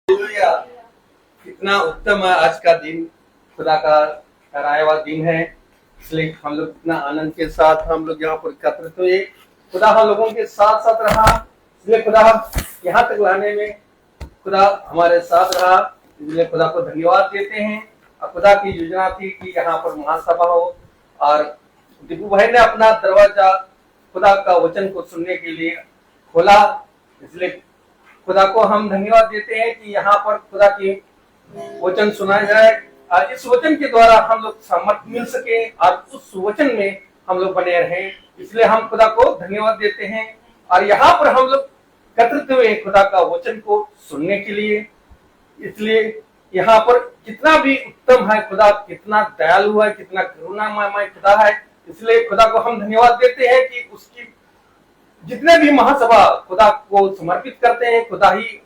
Hallelujah. कितना उत्तम है आज का दिन, खुदा का कराया हुआ दिन है। इसलिए हम लोग इतना आनंद के साथ हम लोग यहाँ पर एकत्रित हुए। खुदा हम लोगों के साथ साथ रहा, इसलिए खुदा यहाँ तक लाने में खुदा हमारे साथ रहा। इसलिए खुदा को धन्यवाद देते हैं। और खुदा की योजना थी कि यहाँ पर महासभा हो, और दीपू भाई ने अपना दरवाजा खुदा का वचन को सुनने के लिए खोला। इसलिए खुदा को हम धन्यवाद देते हैं कि यहाँ पर खुदा की वचन सुनाया जाए, और इस वचन के द्वारा हम लोग सामर्थ्य मिल सके और उस वचन में हम लोग बने रहें। इसलिए हम खुदा को धन्यवाद देते हैं। और यहाँ पर हम लोग एकत्रित हुए खुदा का वचन को सुनने के लिए। इसलिए यहाँ पर कितना भी उत्तम है खुदा, कितना दयालु है, कितना करुणामय खुदा है। इसलिए खुदा को हम धन्यवाद देते हैं कि उसकी जितने भी महासभा खुदा को समर्पित करते हैं, खुदा ही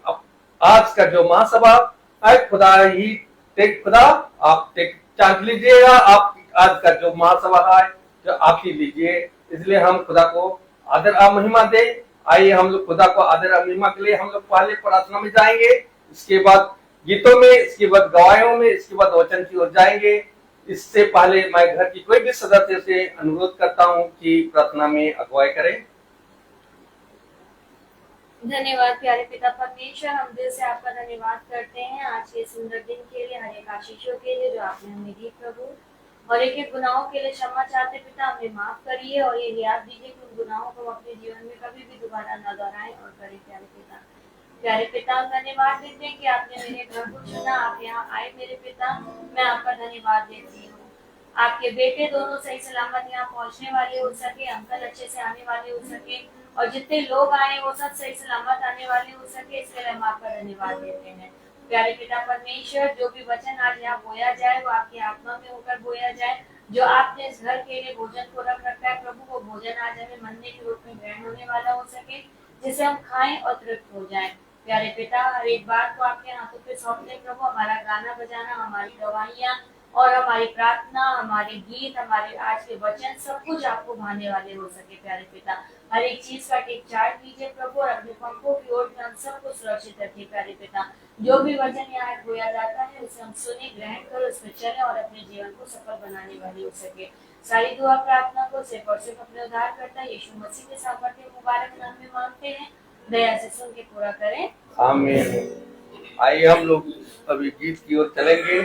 आज का जो महासभा है खुदा ही खुदा आप चार्ज लीजिएगा। आप आज का जो महासभा है जो आप ही लीजिए। इसलिए हम खुदा को आदर और महिमा दे। आइए हम लोग खुदा को आदर और महिमा के लिए हम लोग पहले प्रार्थना में जाएंगे, इसके बाद गीतों में, इसके बाद गवाहों में, इसके बाद वचन की ओर जाएंगे। इससे पहले मैं घर की कोई भी सदस्य से अनुरोध करता हूँ कि प्रार्थना में अगुवाई करें। धन्यवाद प्यारे पिता परमेश्वर, हम दिल से आपका धन्यवाद करते हैं आज के सुंदर दिन के लिए, हर एक आशीषों के लिए जो आपने हमें दी प्रभु। और एक एक गुनाहों के लिए क्षमा चाहते पिता, हमें माफ करिए और ये याद दीजिए कि उन गुनाहों को अपने जीवन में कभी भी दोबारा न दोहराएं और करें। प्यारे पिता धन्यवाद देते हैं कि आपने मेरे घर को चुना, आप यहाँ आए मेरे पिता। मैं आपका धन्यवाद देती हूँ। आपके बेटे दोनों सही सलामत यहाँ पहुँचने वाले हो सके, अंकल अच्छे से आने वाले हो सके, और जितने लोग आए वो सब सही सलामत आने वाले हो सके। इसके लिए हम आपका धन्यवाद देते हैं। प्यारे पिता परमेश्वर, जो भी वचन आज यहाँ बोया जाए वो आपकी आत्मा में होकर बोया जाए। जो आपने इस घर के लिए भोजन को रख रखा है प्रभु, वो भोजन आज हमें मन्ने के रूप में ग्रहण होने वाला हो सके, जिसे हम खाएं और तृप्त हो जाएं। प्यारे पिता, हर एक बात को आपके हाथों पे सौंपते प्रभु। हमारा गाना बजाना, हमारी गवाहियां और हमारी प्रार्थना, हमारे गीत, हमारे आज के वचन, सब कुछ आपको भाने वाले हो सके। प्यारे पिता, हर एक चीज का टेक चार्ज लीजिए प्रभु, और अपने पंखों की ओर में हम सबको सुरक्षित रखिए। प्यारे पिता, जो भी वचन यहाँ बोया जाता है उसे हम सुने, ग्रहण कर, उसमें चले और अपने जीवन को सफल बनाने वाले हो सके। सारी दुआ प्रार्थना को सिर्फ और सिर्फ अपने उद्धार करता यीशु मसीह के सामर्थ्य मुबारक नाम में मांगते हैं। दया से सुन के पूरा करें, आमीन। आइए हम लोग अभी गीत की ओर चलेंगे।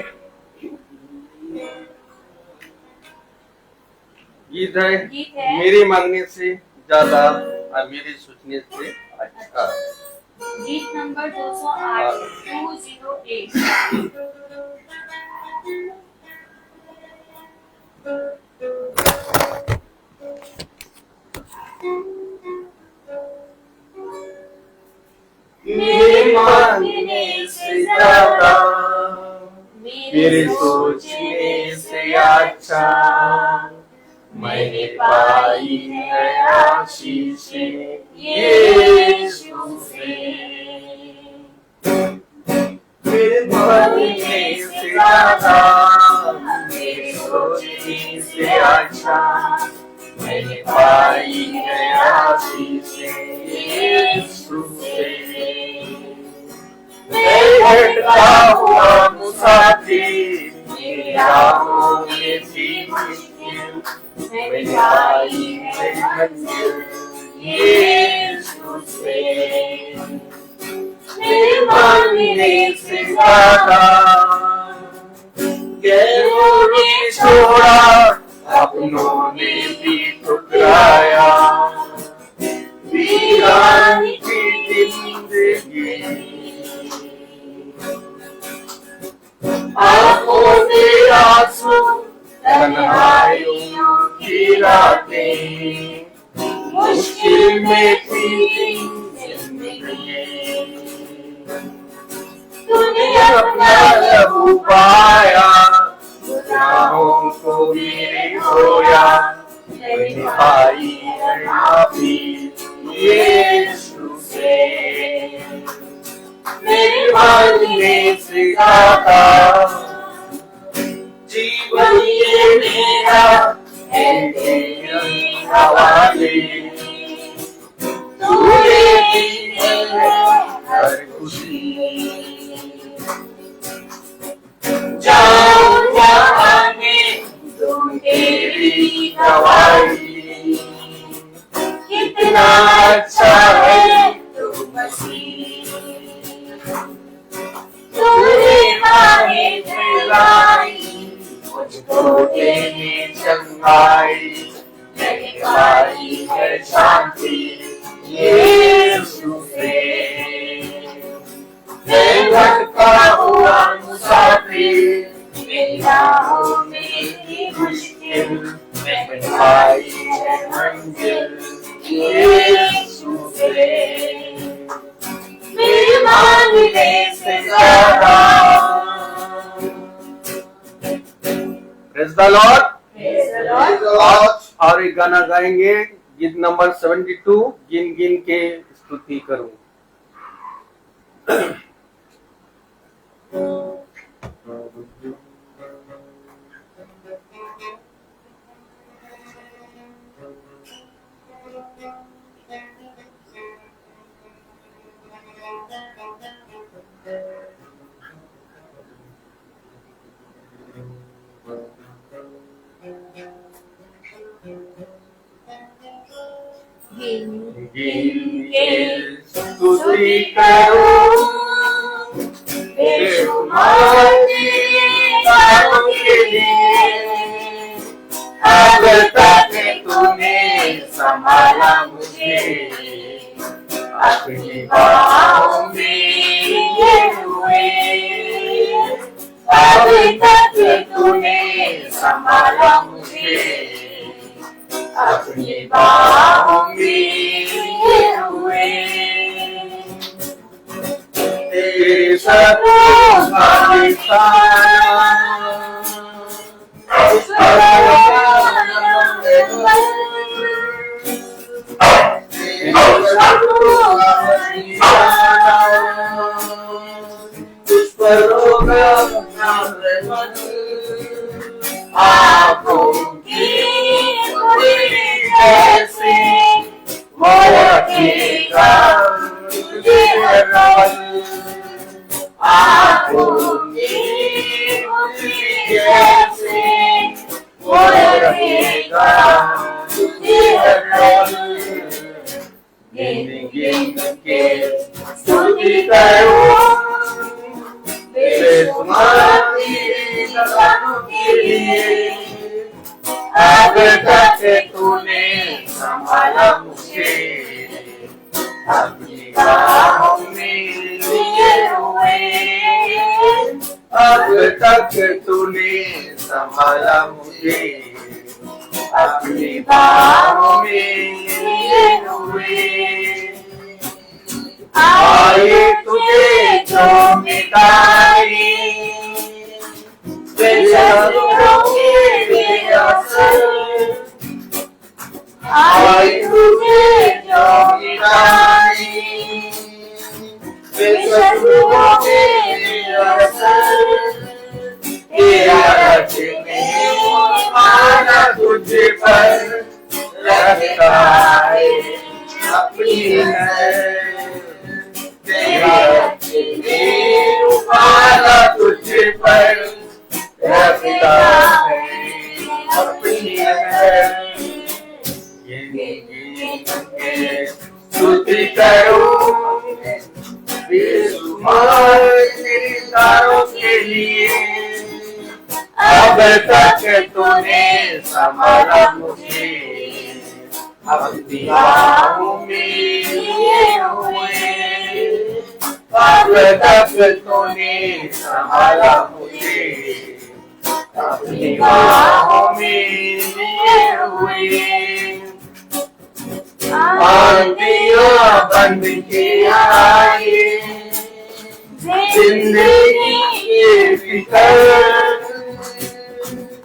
गीत है मेरे मांगने से ज्यादा और मेरे सोचने से अच्छा। गीत नंबर 208 208। मेरे मांगने से ज्यादा मेरे सोचने से अच्छा मैंने पाई है आशीष यीशु से। मेरे मांगने से ज्यादा मेरे सोचने से अच्छा मैंने पाई है आशीष यीशु से। मैं भटका हुआ मुसाफिर, मेरी राहों में थी मुश्किल, मैंने पाई है मंजिल यीशु से। मेरे मांगने से ज्यादा गैरों ने छोड़ा, अपनों ने भी ठुकराया, वीरान की जिंदगी आंखों से आंसू, तन्हाइयों की रातें, मुश्किल में थी जिंदगी। तूने अपना लहू पाया, गुनाहों को मेरे धोया, मैंने पाई है माफी यीशु से। मेरे मांगने से ज्यादा जीवन ये मेरा है तेरे हवाले, तूने दी है हर खुशी पाई है शांति यीशु से। मैं भटका हुआ मुसाफिर, मेरी राहों में थी मुश्किल, मैं पाई है मंजिल यीशु से। मेरे मांगने से ज्यादा। Praise the Lord. Praise the Lord. और एक गाना गाएंगे, गीत नंबर 72, गिन गिन के स्तुति करूं। गिन गिन के स्तुति करूं, बेशुमार तारों के लिए। अब तक तूने संभाला मुझे, अपनी बाहों में लिए हुए। अब तक तूने संभाला मुझे, अपनी बाहों में लिए हुए। तेरे शत्रुओं का निशाना, उस पर तेरे शत्रुओं का निशाना, उस पर होगा नाम। आँखों की ऐसे वो रखेगा तुझे हर पल। आँखों की ऐसे वो रखेगा तुझे हर पल। गिन गिन के स्तुति करूं, बेशुमार तेरे नामों के लिए। अब तक तूने संभाला मुझे, अपनी बाहों में लिए हुए। अब तक तूने संभाला मुझे, अपनी बाहों में लिए हुए। आए तुझे जो मिटाई, आई तुझे जो मिटाई, शत्रुओं के असर। तेरा रचने माना तुझे पर रखता है अपनी नजर। तेरा रचने माना तुझे पर रखता है अपनी नजर। स्तुति करूं बेशुमार तेरे तारों के लिए। अब तक तूने संभाला मुझे, अपनी बाहों में लिए हुए। अब तक तूने संभाला मुझे, अपनी बाहों में लिए हुए। आंधियां बंद के आई, जिंदगी की फिकर।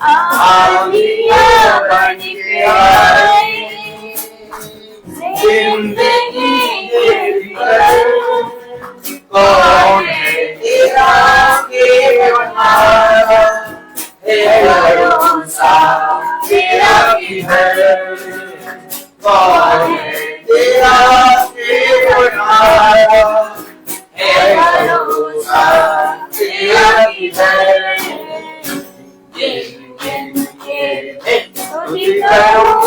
आंधियां बंद के आई, जिंदगी की फिकर। कौन है तेरा केवनारा, है भरोसा तेरा किधर। कौन है तेरा केवनारा, है भरोसा तेरा किधर। स्तुति करूं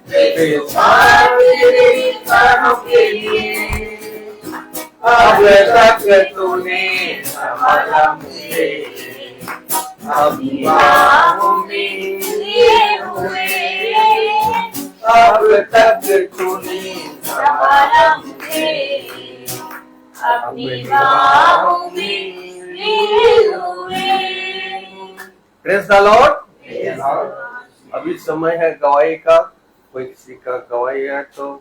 बेशुमार तेरे तारों के लिए। अब तक तूने संभाला मुझे, अपनी बाहों में लिए हुए, अब तक तूने संभाला मुझे, अपनी बाहों में लिए हुए। Praise the Lord. अभी समय है गवाही का। कोई किसी का गवाही है तो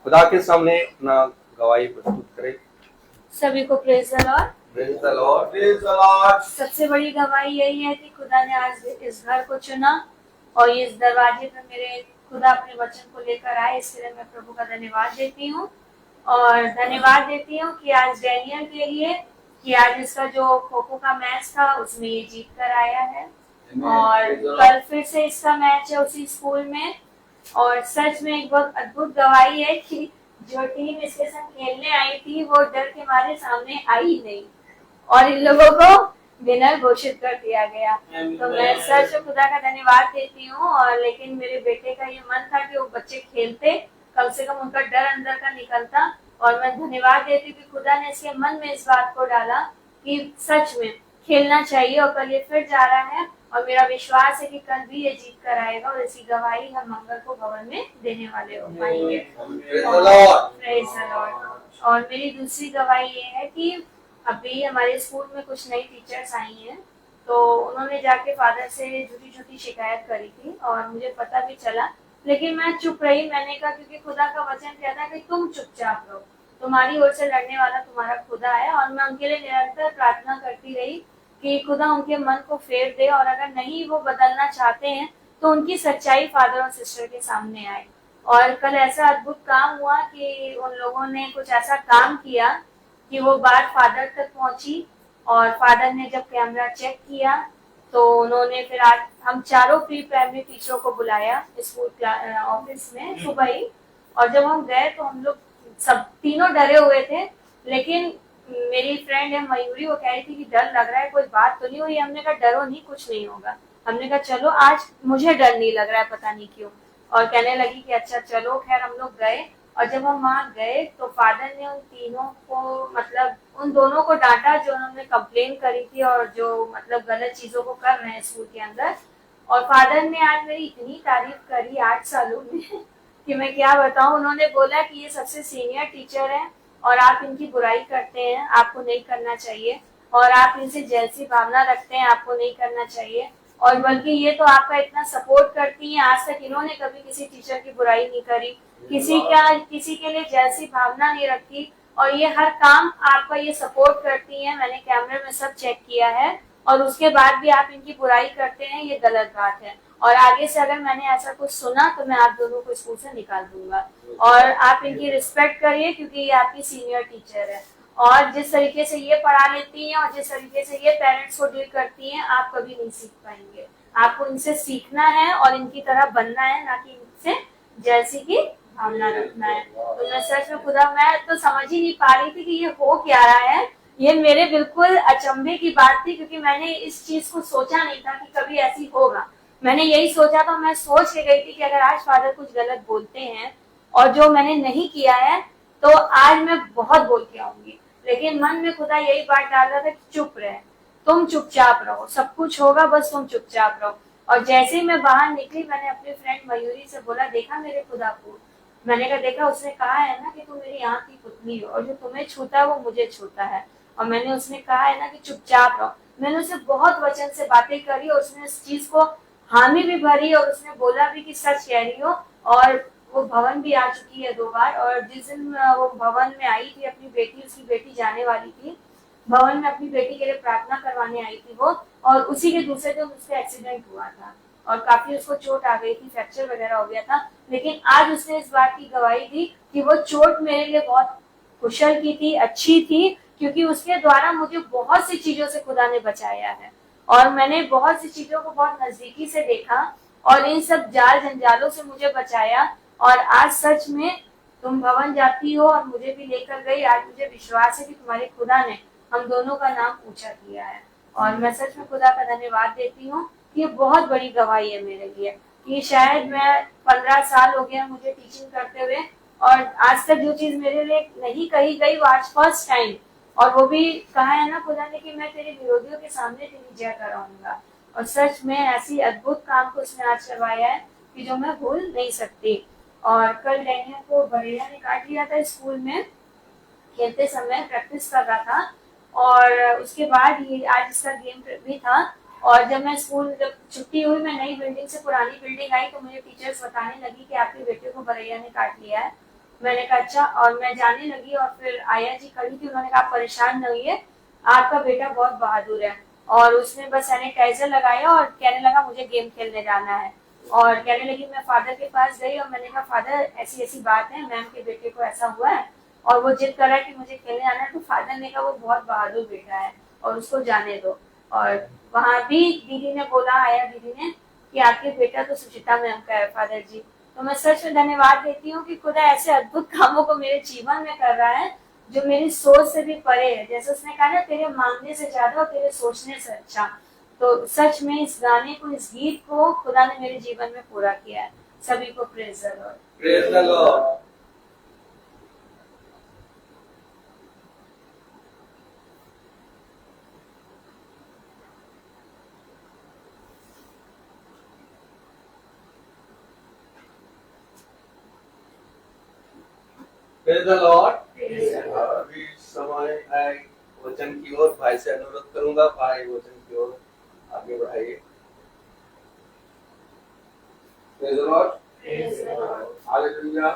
खुदा के सामने अपना गवाही प्रस्तुत करे। सभी को praise the Lord. Praise the Lord. Praise the Lord. सबसे बड़ी गवाही यही है कि खुदा ने आज इस घर को चुना और इस दरवाजे पर मेरे खुदा अपने वचन को लेकर आए। इसके लिए मैं प्रभु का धन्यवाद देती हूँ और धन्यवाद देती हूँ कि आज डैनियल के लिए कि आज इसका जो खो खो का मैच था उसमें ये जीत कर आया है और कल फिर से इसका मैच है उसी स्कूल में। और सच में एक बहुत अद्भुत गवाही है कि जो टीम इसके साथ खेलने आई थी वो डर के मारे सामने आई नहीं और इन लोगों को विनर घोषित कर दिया गया। तो मैं सच में खुदा का धन्यवाद देती हूँ। और लेकिन मेरे बेटे का ये मन था कि वो बच्चे खेलते, कम से कम उनका डर अंदर का निकलता। और मैं धन्यवाद देती हूँ कि खुदा ने इसके मन में इस बात को डाला कि सच में खेलना चाहिए। और कल ये फिर जा रहा है और मेरा विश्वास है कि कल भी ये जीत कर आएगा और इसी गवाही हम मंगल को भवन में देने वाले हो पाएंगे। Praise the Lord. और मेरी दूसरी गवाही ये है कि अभी हमारे स्कूल में कुछ नई टीचर्स आई हैं तो उन्होंने जाके फादर से झूठी झूठी शिकायत करी थी और मुझे पता भी चला, लेकिन मैं चुप रही। मैंने कहा क्योंकि खुदा का वचन कहता है कि तुम चुपचाप रहो, तुम्हारी ओर से लड़ने वाला तुम्हारा खुदा है। और मैं उनके लिए निरंतर प्रार्थना करती रही कि खुदा उनके मन को फेर दे और अगर नहीं वो बदलना चाहते हैं तो उनकी सच्चाई फादर और सिस्टर के सामने आए। और कल ऐसा अद्भुत काम हुआ कि उन लोगों ने कुछ ऐसा काम किया कि वो बात फादर तक पहुंची और फादर ने जब कैमरा चेक किया तो उन्होंने फिर आज हम चारों प्री प्राइमरी टीचरों को बुलाया स्कूल ऑफिस में सुबह ही। और जब हम गए तो हम लोग सब तीनों डरे हुए थे, लेकिन मेरी फ्रेंड है मयूरी, वो कह रही थी कि डर लग रहा है, कोई बात तो नहीं हुई। हमने कहा डरो नहीं, कुछ नहीं होगा। हमने कहा चलो आज मुझे डर नहीं लग रहा है, पता नहीं क्यों। और कहने लगी कि अच्छा चलो। खैर हम लोग गए और जब हम वहाँ गए तो फादर ने उन तीनों को मतलब उन दोनों को डांटा जो उन्होंने कंप्लेन करी थी और जो मतलब गलत चीजों को कर रहे हैं स्कूल के अंदर। और फादर ने आज मेरी इतनी तारीफ करी 8 सालों में कि मैं क्या बताऊं। उन्होंने बोला कि ये सबसे सीनियर टीचर है और आप इनकी बुराई करते हैं, आपको नहीं करना चाहिए। और आप इनसे जेलसी भावना रखते हैं, आपको नहीं करना चाहिए। और बल्कि ये तो आपका इतना सपोर्ट करती हैं, आज तक इन्होंने कभी किसी टीचर की बुराई नहीं करी, किसी के लिए जैसी भावना नहीं रखी और ये हर काम आपका ये सपोर्ट करती हैं। मैंने कैमरे में सब चेक किया है और उसके बाद भी आप इनकी बुराई करते हैं, ये गलत बात है। और आगे से अगर मैंने ऐसा कुछ सुना तो मैं आप दोनों को स्कूल से निकाल दूंगा। और आप इनकी रिस्पेक्ट करिए क्योंकि ये आपकी सीनियर टीचर है। और जिस तरीके से ये पढ़ा लेती हैं और जिस तरीके से ये पेरेंट्स को डील करती हैं, आप कभी नहीं सीख पाएंगे। आपको इनसे सीखना है और इनकी तरह बनना है, ना कि इनसे जैसी की भावना रखना है। तो मैं सच में खुदा, मैं तो समझ ही नहीं पा रही थी कि ये हो क्या रहा है। ये मेरे बिल्कुल अचंभे की बात थी क्योंकि मैंने इस चीज को सोचा नहीं था कि कभी ऐसी होगा। मैंने यही सोचा था, मैं सोच के गई थी कि अगर आज फादर कुछ गलत बोलते हैं और जो मैंने नहीं किया है तो आज मैं बहुत बोल के आऊंगी। लेकिन मन में खुदा यही बात डाल रहा था कि चुप रहे, तुम चुपचाप रहो, सब कुछ होगा, बस तुम चुपचाप रहो। और जैसे ही मैं बाहर निकली मैंने अपनी फ्रेंड मयूरी से बोला, देखा मेरे खुदा को? मैंने कहा देखा, उसने कहा है ना कि तुम मेरी आंख की पुतली हो और जो तुम्हें छूता है वो मुझे छूता है। और मैंने उसने कहा है ना कि चुपचाप रहो। मैंने उससे बहुत वचन से बातें करी और उसने इस चीज को हामी भी भरी और उसने बोला भी कि सच कह रही हो। और वो भवन भी आ चुकी है 2 बार। और जिस दिन वो भवन में आई थी अपनी बेटी, उसकी बेटी जाने वाली थी भवन में, अपनी बेटी के लिए प्रार्थना करवाने आई थी वो, और उसी के दूसरे दिन उसका एक्सीडेंट हुआ था और काफी उसको चोट आ गई थी, फ्रैक्चर वगैरह हो गया था। लेकिन आज उसने इस बात की गवाही दी कि वो चोट मेरे लिए बहुत कुशल की थी, अच्छी थी, क्योंकि उसके द्वारा मुझे बहुत सी चीजों से खुदा ने बचाया है और मैंने बहुत सी चीजों को बहुत नजदीकी से देखा और इन सब जाल जंजालों से मुझे बचाया। और आज सच में तुम भवन जाती हो और मुझे भी लेकर गई। आज मुझे विश्वास है कि तुम्हारे खुदा ने हम दोनों का नाम ऊंचा किया है और मैं सच में खुदा का धन्यवाद देती हूँ कि ये बहुत बड़ी गवाही है मेरे लिए कि शायद मैं 15 साल हो गया मुझे टीचिंग करते हुए और आज तक जो चीज मेरे लिए नहीं कही गई वो आज फर्स्ट टाइम, और वो भी कहा है ना खुदा ने कि मैं तेरे विरोधियों के सामने तेरी जय कराऊंगा। और सच में ऐसी अद्भुत काम को उसने आज करवाया है कि जो मैं भूल नहीं सकती। और कल डैनियल को भैया ने काट लिया था स्कूल में, खेलते समय प्रैक्टिस कर रहा था, और उसके बाद ये आज इसका गेम भी था। और जब मैं स्कूल जब छुट्टी हुई, मैं नई बिल्डिंग से पुरानी बिल्डिंग आई, तो मुझे टीचर्स बताने लगी कि आपके बेटे को भैया ने काट लिया है। मैंने कहा अच्छा, और मैं जाने लगी, और फिर आया जी खड़ी थी, उन्होंने कहा परेशान न होइए, आपका बेटा बहुत बहादुर है। और उसने बस सैनिटाइजर लगाया और कहने लगा मुझे गेम खेलने जाना है। और कहने लगी, मैं फादर के पास गई और मैंने कहा फादर ऐसी ऐसी बात है, मैम के बेटे को ऐसा हुआ है और वो जिद कर रहा है कि मुझे खेलने जाना है। तो फादर ने कहा वो बहुत बहादुर बेटा है और उसको जाने दो। और वहां भी दीदी ने बोला, आया दीदी ने, कि आपके बेटा तो सुचिता मैम का है फादर जी। तो मैं सच में धन्यवाद देती हूँ कि खुदा ऐसे अद्भुत कामों को मेरे जीवन में कर रहा है जो मेरी सोच से भी परे है। जैसे उसने कहा ना, तेरे मांगने से ज्यादा और तेरे सोचने से अच्छा। तो सच में इस गाने को, इस गीत को खुदा ने मेरे जीवन में पूरा किया है। सभी को praise the Lord. Praise the Lord. Praise the Lord. अभी समय है वचन की ओर। भाई से अनुरोध करूंगा, भाई वचन की ओर आगे बढ़ाइए। Praise the Lord. हालेलुया।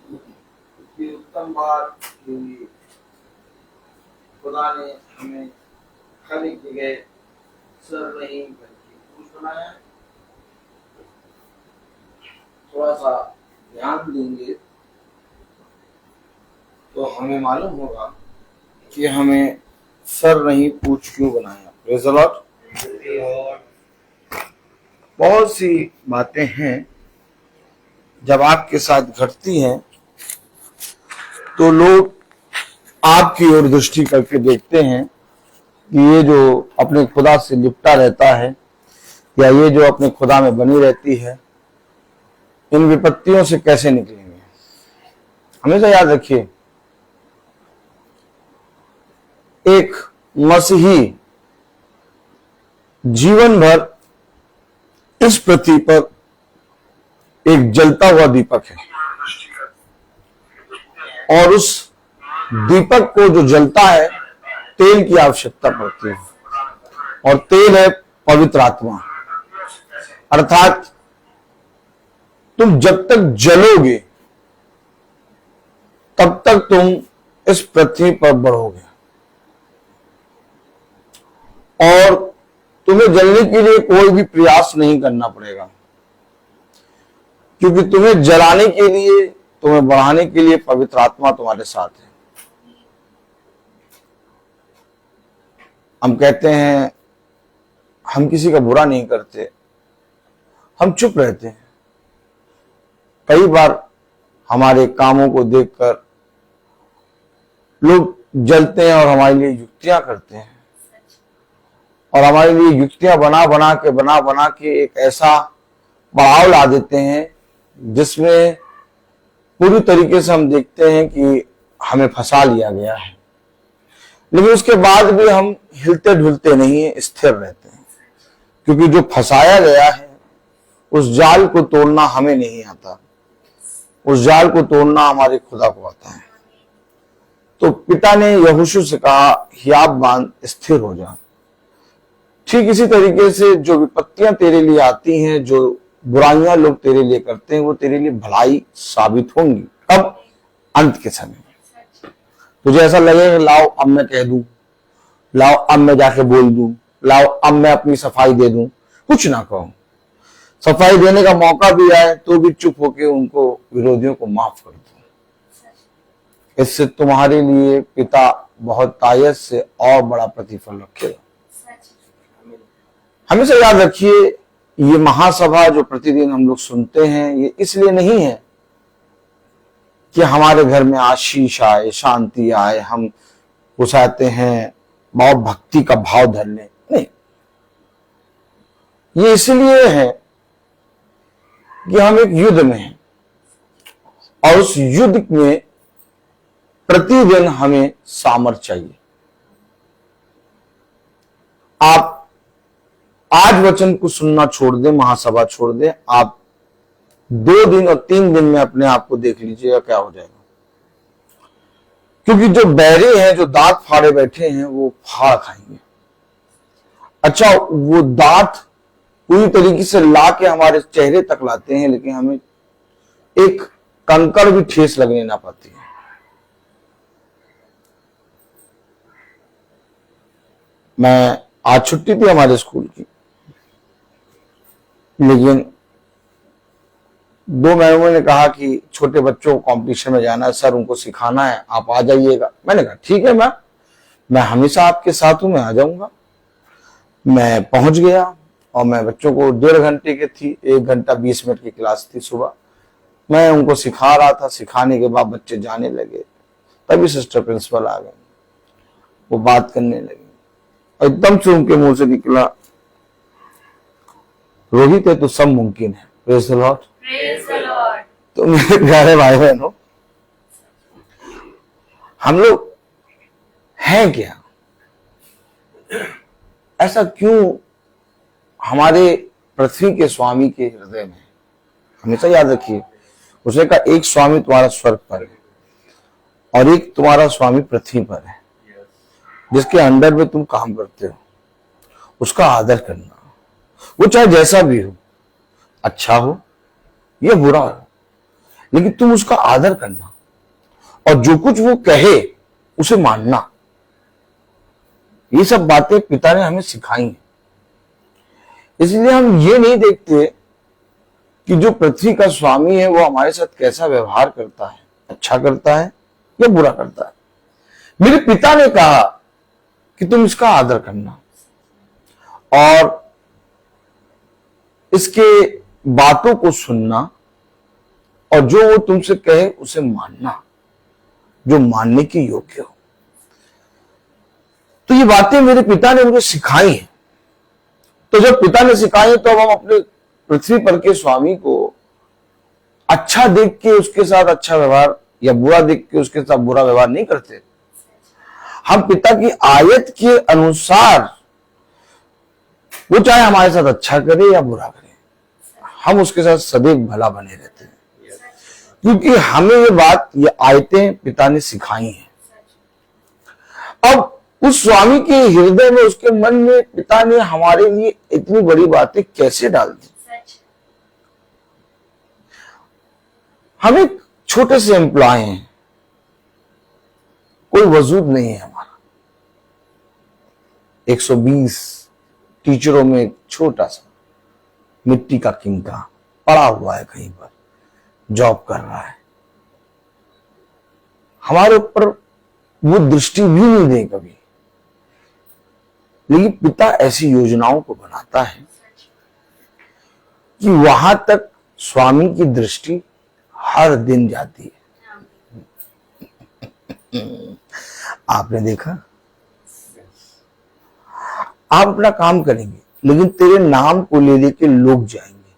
इतनी उत्तम बात कि खुदा ने हमें खाली जगह सर नहीं बल्कि पुरुष बनाया है। थोड़ा सा ध्यान देंगे तो हमें मालूम होगा कि हमें सर नहीं पूछ क्यों बनाया। Praise the Lord. बहुत सी बातें हैं जब आपके साथ घटती हैं तो लोग आपकी ओर दृष्टि करके देखते हैं कि ये जो अपने खुदा से लिपटा रहता है या ये जो अपने खुदा में बनी रहती है, इन विपत्तियों से कैसे निकलेंगे। हमेशा याद रखिए, एक मसीही जीवन भर इस पृथ्वी पर एक जलता हुआ दीपक है, और उस दीपक को जो जलता है तेल की आवश्यकता पड़ती है, और तेल है पवित्र आत्मा। अर्थात तुम जब तक जलोगे तब तक तुम इस पृथ्वी पर बढ़ोगे, और तुम्हें जलने के लिए कोई भी प्रयास नहीं करना पड़ेगा, क्योंकि तुम्हें जलाने के लिए, तुम्हें बढ़ाने के लिए पवित्र आत्मा तुम्हारे साथ है। हम कहते हैं हम किसी का बुरा नहीं करते, हम चुप रहते हैं। कई बार हमारे कामों को देखकर लोग जलते हैं और हमारे लिए युक्तियां करते हैं, और हमारे लिए युक्तियां बना बना के एक ऐसा बढ़ाव ला देते हैं जिसमें पूरी तरीके से हम देखते हैं कि हमें फंसा लिया गया है। लेकिन उसके बाद भी हम हिलते ढुलते नहीं है, स्थिर रहते हैं, क्योंकि जो फंसाया गया है उस जाल को तोड़ना हमें नहीं आता, उस जाल को तोड़ना हमारे खुदा को आता है। तो पिता ने यहोशू से कहा, हियाव बांध, स्थिर हो जा। ठीक इसी तरीके से जो विपत्तियां तेरे लिए आती हैं, जो बुराइयां लोग तेरे लिए करते हैं, वो तेरे लिए भलाई साबित होंगी। अब अंत के समय तुझे ऐसा लगेगा, लाओ अब मैं कह दूं, लाओ अब मैं जाके बोल दूं, लाओ अब मैं अपनी सफाई दे दूं। कुछ ना कहो। सफाई देने का मौका भी आए तो भी चुप होके उनको, विरोधियों को माफ कर दो। इससे तुम्हारे लिए पिता बहुत तायत से और बड़ा प्रतिफल रखेगा। हमेशा याद रखिए, ये महासभा जो प्रतिदिन हम लोग सुनते हैं, ये इसलिए नहीं है कि हमारे घर में आशीष आए, शांति आए, हम घुसाते हैं बहुत भक्ति का भाव धर लें, नहीं। ये इसलिए है कि हम एक युद्ध में हैं, और उस युद्ध में प्रतिदिन हमें सामर्थ चाहिए। आप आज वचन को सुनना छोड़ दें, महासभा छोड़ दें, आप 2 दिन और 3 दिन में अपने आप को देख लीजिएगा क्या हो जाएगा। क्योंकि जो बैरे हैं, जो दांत फाड़े बैठे हैं, वो फाड़ खाएंगे। अच्छा, वो दांत पूरी तरीके से ला के हमारे चेहरे तक लाते हैं, लेकिन हमें एक कंकड़ भी ठेस लगने ना पाती है। मैं आज छुट्टी थी हमारे स्कूल की, लेकिन 2 मैडमों ने कहा कि छोटे बच्चों को कंपटीशन में जाना है सर, उनको सिखाना है, आप आ जाइएगा। मैंने कहा ठीक है मैं हमेशा आपके साथ हूं, मैं आ जाऊंगा। मैं पहुंच गया और मैं बच्चों को 1.5 घंटे की थी, 1 घंटा 20 मिनट की क्लास थी सुबह। मैं उनको सिखा रहा था, सिखाने के बाद बच्चे जाने लगे, तभी सिस्टर प्रिंसिपल आ गए, वो बात करने लगे और एकदम से उनके मुंह से निकला, रोहित है तो सब मुमकिन है। Praise the Lord. तो मेरे प्यारे भाई बहनों, हम लोग हैं क्या? ऐसा क्यों हमारे पृथ्वी के स्वामी के हृदय में? हमेशा याद रखिए, उसने कहा एक स्वामी तुम्हारा स्वर्ग पर है और एक तुम्हारा स्वामी पृथ्वी पर है, जिसके अंडर में तुम काम करते हो। उसका आदर करना, वो चाहे जैसा भी हो, अच्छा हो या बुरा हो, लेकिन तुम उसका आदर करना और जो कुछ वो कहे उसे मानना। ये सब बातें पिता ने हमें सिखाई हैं। इसलिए हम ये नहीं देखते कि जो पृथ्वी का स्वामी है वो हमारे साथ कैसा व्यवहार करता है, अच्छा करता है या बुरा करता है। मेरे पिता ने कहा कि तुम इसका आदर करना और इसके बातों को सुनना और जो वो तुमसे कहे उसे मानना, जो मानने के योग्य हो। तो ये बातें मेरे पिता ने मुझे सिखाई हैं। तो जब पिता ने सिखाई तो अब हम अपने पृथ्वी पर के स्वामी को अच्छा देख के उसके साथ अच्छा व्यवहार या बुरा देख के उसके साथ बुरा व्यवहार नहीं करते। हम पिता की आयत के अनुसार, वो चाहे हमारे साथ अच्छा करे या बुरा करे, हम उसके साथ सदैव भला बने रहते हैं, क्योंकि हमें ये आयतें पिता ने सिखाई हैं। अब उस स्वामी के हृदय में, उसके मन में पिता ने हमारे लिए इतनी बड़ी बातें कैसे डाल दी। हम एक छोटे से एम्प्लॉय हैं, कोई वजूद नहीं है हमारा। 120 टीचरों में एक छोटा सा मिट्टी का किंका पड़ा हुआ है, कहीं पर जॉब कर रहा है। हमारे ऊपर वो दृष्टि भी नहीं दे कभी, लेकिन पिता ऐसी योजनाओं को बनाता है कि वहां तक स्वामी की दृष्टि हर दिन जाती है। आपने देखा, आप अपना काम करेंगे, लेकिन तेरे नाम को ले लेके लोग जाएंगे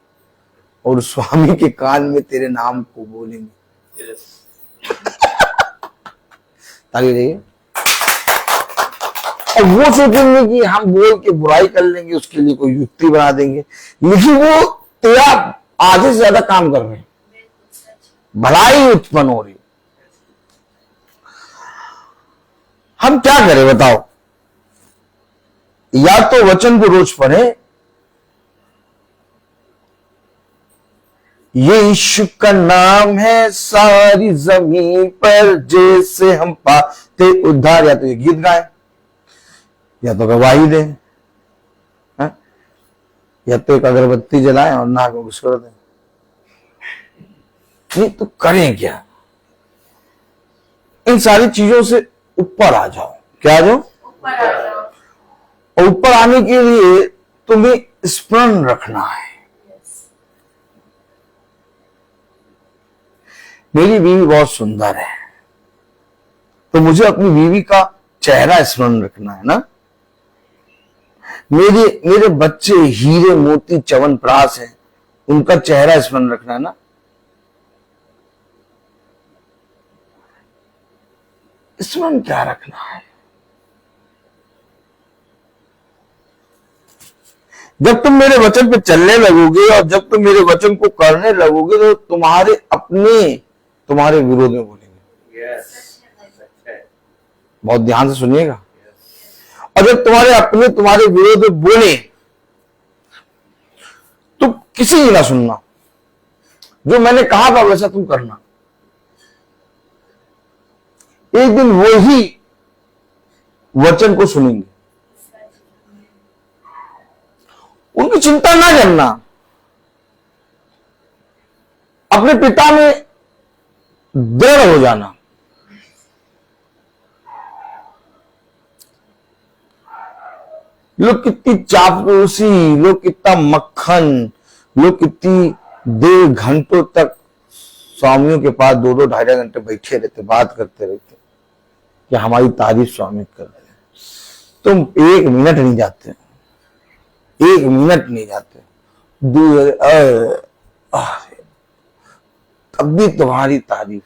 और स्वामी के कान में तेरे नाम को बोलेंगे। ताली रहिए। और वो सोचेंगे कि हम बोल के बुराई कर लेंगे, उसके लिए कोई युक्ति बना देंगे, लेकिन वो तेरा आधे से ज्यादा काम कर रहे हैं, भलाई उत्पन्न हो रही। हम क्या करें बताओ? या तो वचन को रोज पढ़े, ये यीशु का नाम है सारी जमीन पर, जैसे हम पाते उद्धार। या तो ये गीत गाएं, या तो गवाही दें, या तो एक अगरबत्ती जलाएं और नाक में घुसकर दें। नहीं तो करें क्या? इन सारी चीजों से ऊपर आ जाओ। क्या आ जाओ? ऊपर आ जाओ। और ऊपर आने के लिए तुम्हें स्मरण रखना है। मेरी बीवी बहुत सुंदर है, तो मुझे अपनी बीवी का चेहरा स्मरण रखना है ना। मेरे बच्चे हीरे मोती च्यवनप्राश हैं, उनका चेहरा स्मरण रखना है ना। स्मरण क्या रखना है? जब तुम मेरे वचन पे चलने लगोगे और जब तुम मेरे वचन को करने लगोगे तो तुम्हारे अपने तुम्हारे विरोध में बोलेंगे। यस, सच है। बहुत ध्यान से सुनिएगा। और जब तुम्हारे अपने तुम्हारे विरोध में बोले तो किसी की ना सुनना, जो मैंने कहा था वैसा तुम करना। एक दिन वो ही वचन को सुनेंगे। उनकी चिंता ना करना, अपने पिता में दृढ़ हो जाना। लोग कितनी चापलूसी, लोग कितना मक्खन, लोग कितनी देर घंटों तक स्वामियों के पास 2-2 ढाई घंटे बैठे रहते, बात करते रहते कि हमारी तारीफ स्वामी कर रहे हैं। तुम 1 मिनट नहीं जाते, 1 मिनट नहीं जाते, तब भी तुम्हारी तारीफ।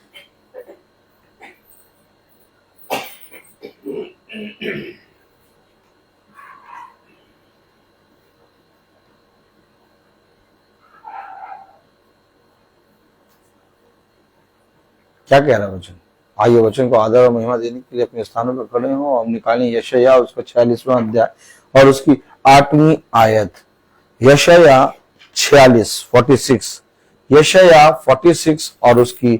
क्या कह रहा है वचन? आइए वचन को आदर और महिमा देने के लिए अपने स्थानों पर खड़े हो। हम निकालें यशायाह उसका 46वां अध्याय और उसकी 8वीं आयत। यशायाह 46 यशायाह 46 और उसकी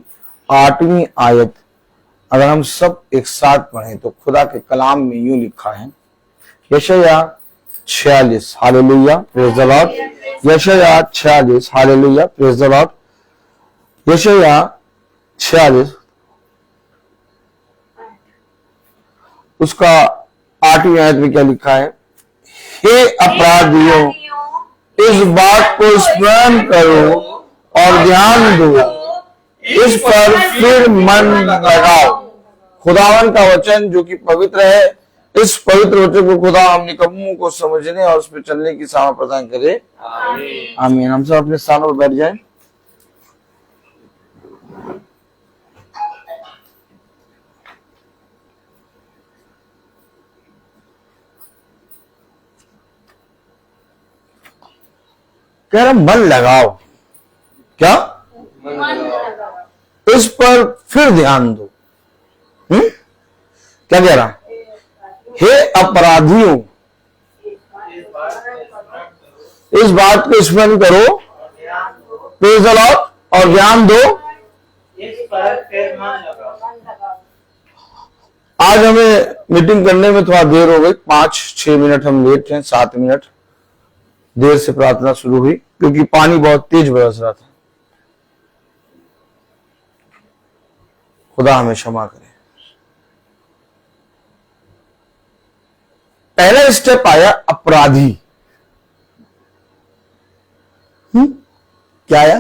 8वीं आयत अगर हम सब एक साथ पढ़ें तो खुदा के कलाम में यूं लिखा है। यशायाह 46, हालेलुया, प्रेज द लॉर्ड। यशायाह 46, हालेलुया, प्रेज द लॉर्ड। यशायाह 46 उसका 8वीं आयत में क्या लिखा है? हे अपराधियों, इस बात को स्मरण करो और ध्यान दो, इस पर फिर मन लगाओ। खुदावन का वचन जो कि पवित्र है, इस पवित्र वचन को खुदा हम निकम्मों को समझने और उस पर चलने की सामर्थ प्रदान करे। आमीन। हम सब अपने स्थानों पर बैठ जाएं। कह रहा मन लगाओ। क्या? मन लगाओ। इस पर फिर ध्यान दो। क्या कह रहा? हे अपराधियों, इस बात को स्मरण करो, प्रेज द लॉर्ड, और ध्यान दो, इस पर फिर मन लगाओ। आज हमें मीटिंग करने में थोड़ा देर हो गई, 5-6 मिनट हम लेट हैं, 7 मिनट देर से प्रार्थना शुरू हुई क्योंकि पानी बहुत तेज बरस रहा था। खुदा हमें क्षमा करे। पहला स्टेप आया अपराधी। क्या आया?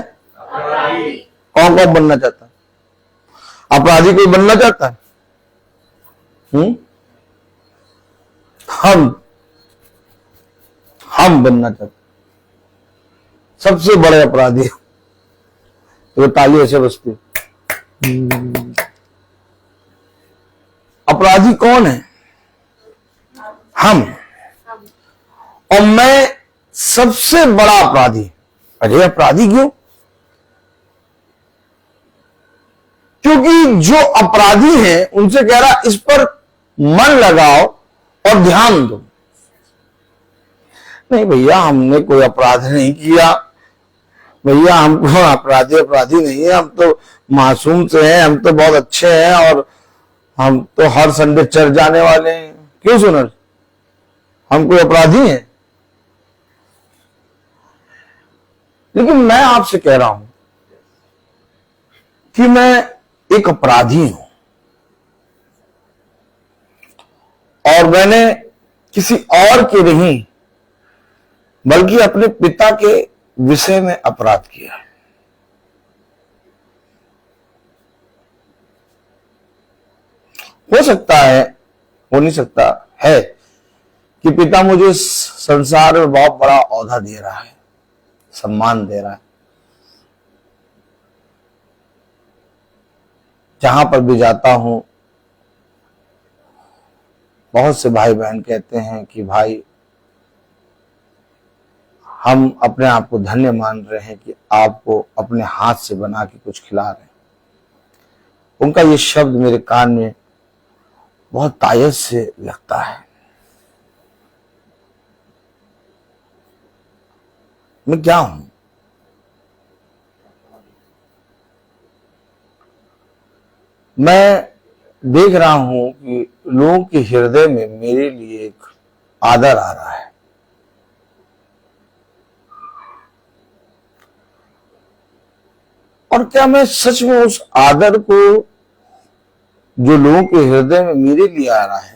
कौन कौन बनना चाहता है? अपराधी कोई बनना चाहता है? हम बनना चाहते, सबसे बड़े अपराधी। तो ताली ऐसे बजती। अपराधी कौन है? हम। और मैं सबसे बड़ा अपराधी। अरे अपराधी क्यों? क्योंकि जो अपराधी हैं उनसे कह रहा इस पर मन लगाओ और ध्यान दो। नहीं भैया, हमने कोई अपराध नहीं किया भैया, हमको अपराधी नहीं है, हम तो मासूम से हैं, हम तो बहुत अच्छे हैं और हम तो हर संडे चर्च जाने वाले हैं। क्यों सुनर? हम कोई अपराधी हैं? लेकिन मैं आपसे कह रहा हूं कि मैं एक अपराधी हूं और मैंने किसी और के नहीं बल्कि अपने पिता के विषय में अपराध किया। हो सकता है, हो नहीं सकता है कि पिता मुझे इस संसार में बहुत बड़ा औहदा दे रहा है, सम्मान दे रहा है। जहां पर भी जाता हूं बहुत से भाई बहन कहते हैं कि भाई हम अपने आप को धन्य मान रहे हैं कि आपको अपने हाथ से बना के कुछ खिला रहे हैं। उनका ये शब्द मेरे कान में बहुत तायत से लगता है। मैं क्या हूं? मैं देख रहा हूं कि लोगों के हृदय में मेरे लिए एक आदर आ रहा है। और क्या मैं सच में उस आदर को जो लोगों के हृदय में मेरे लिए आ रहा है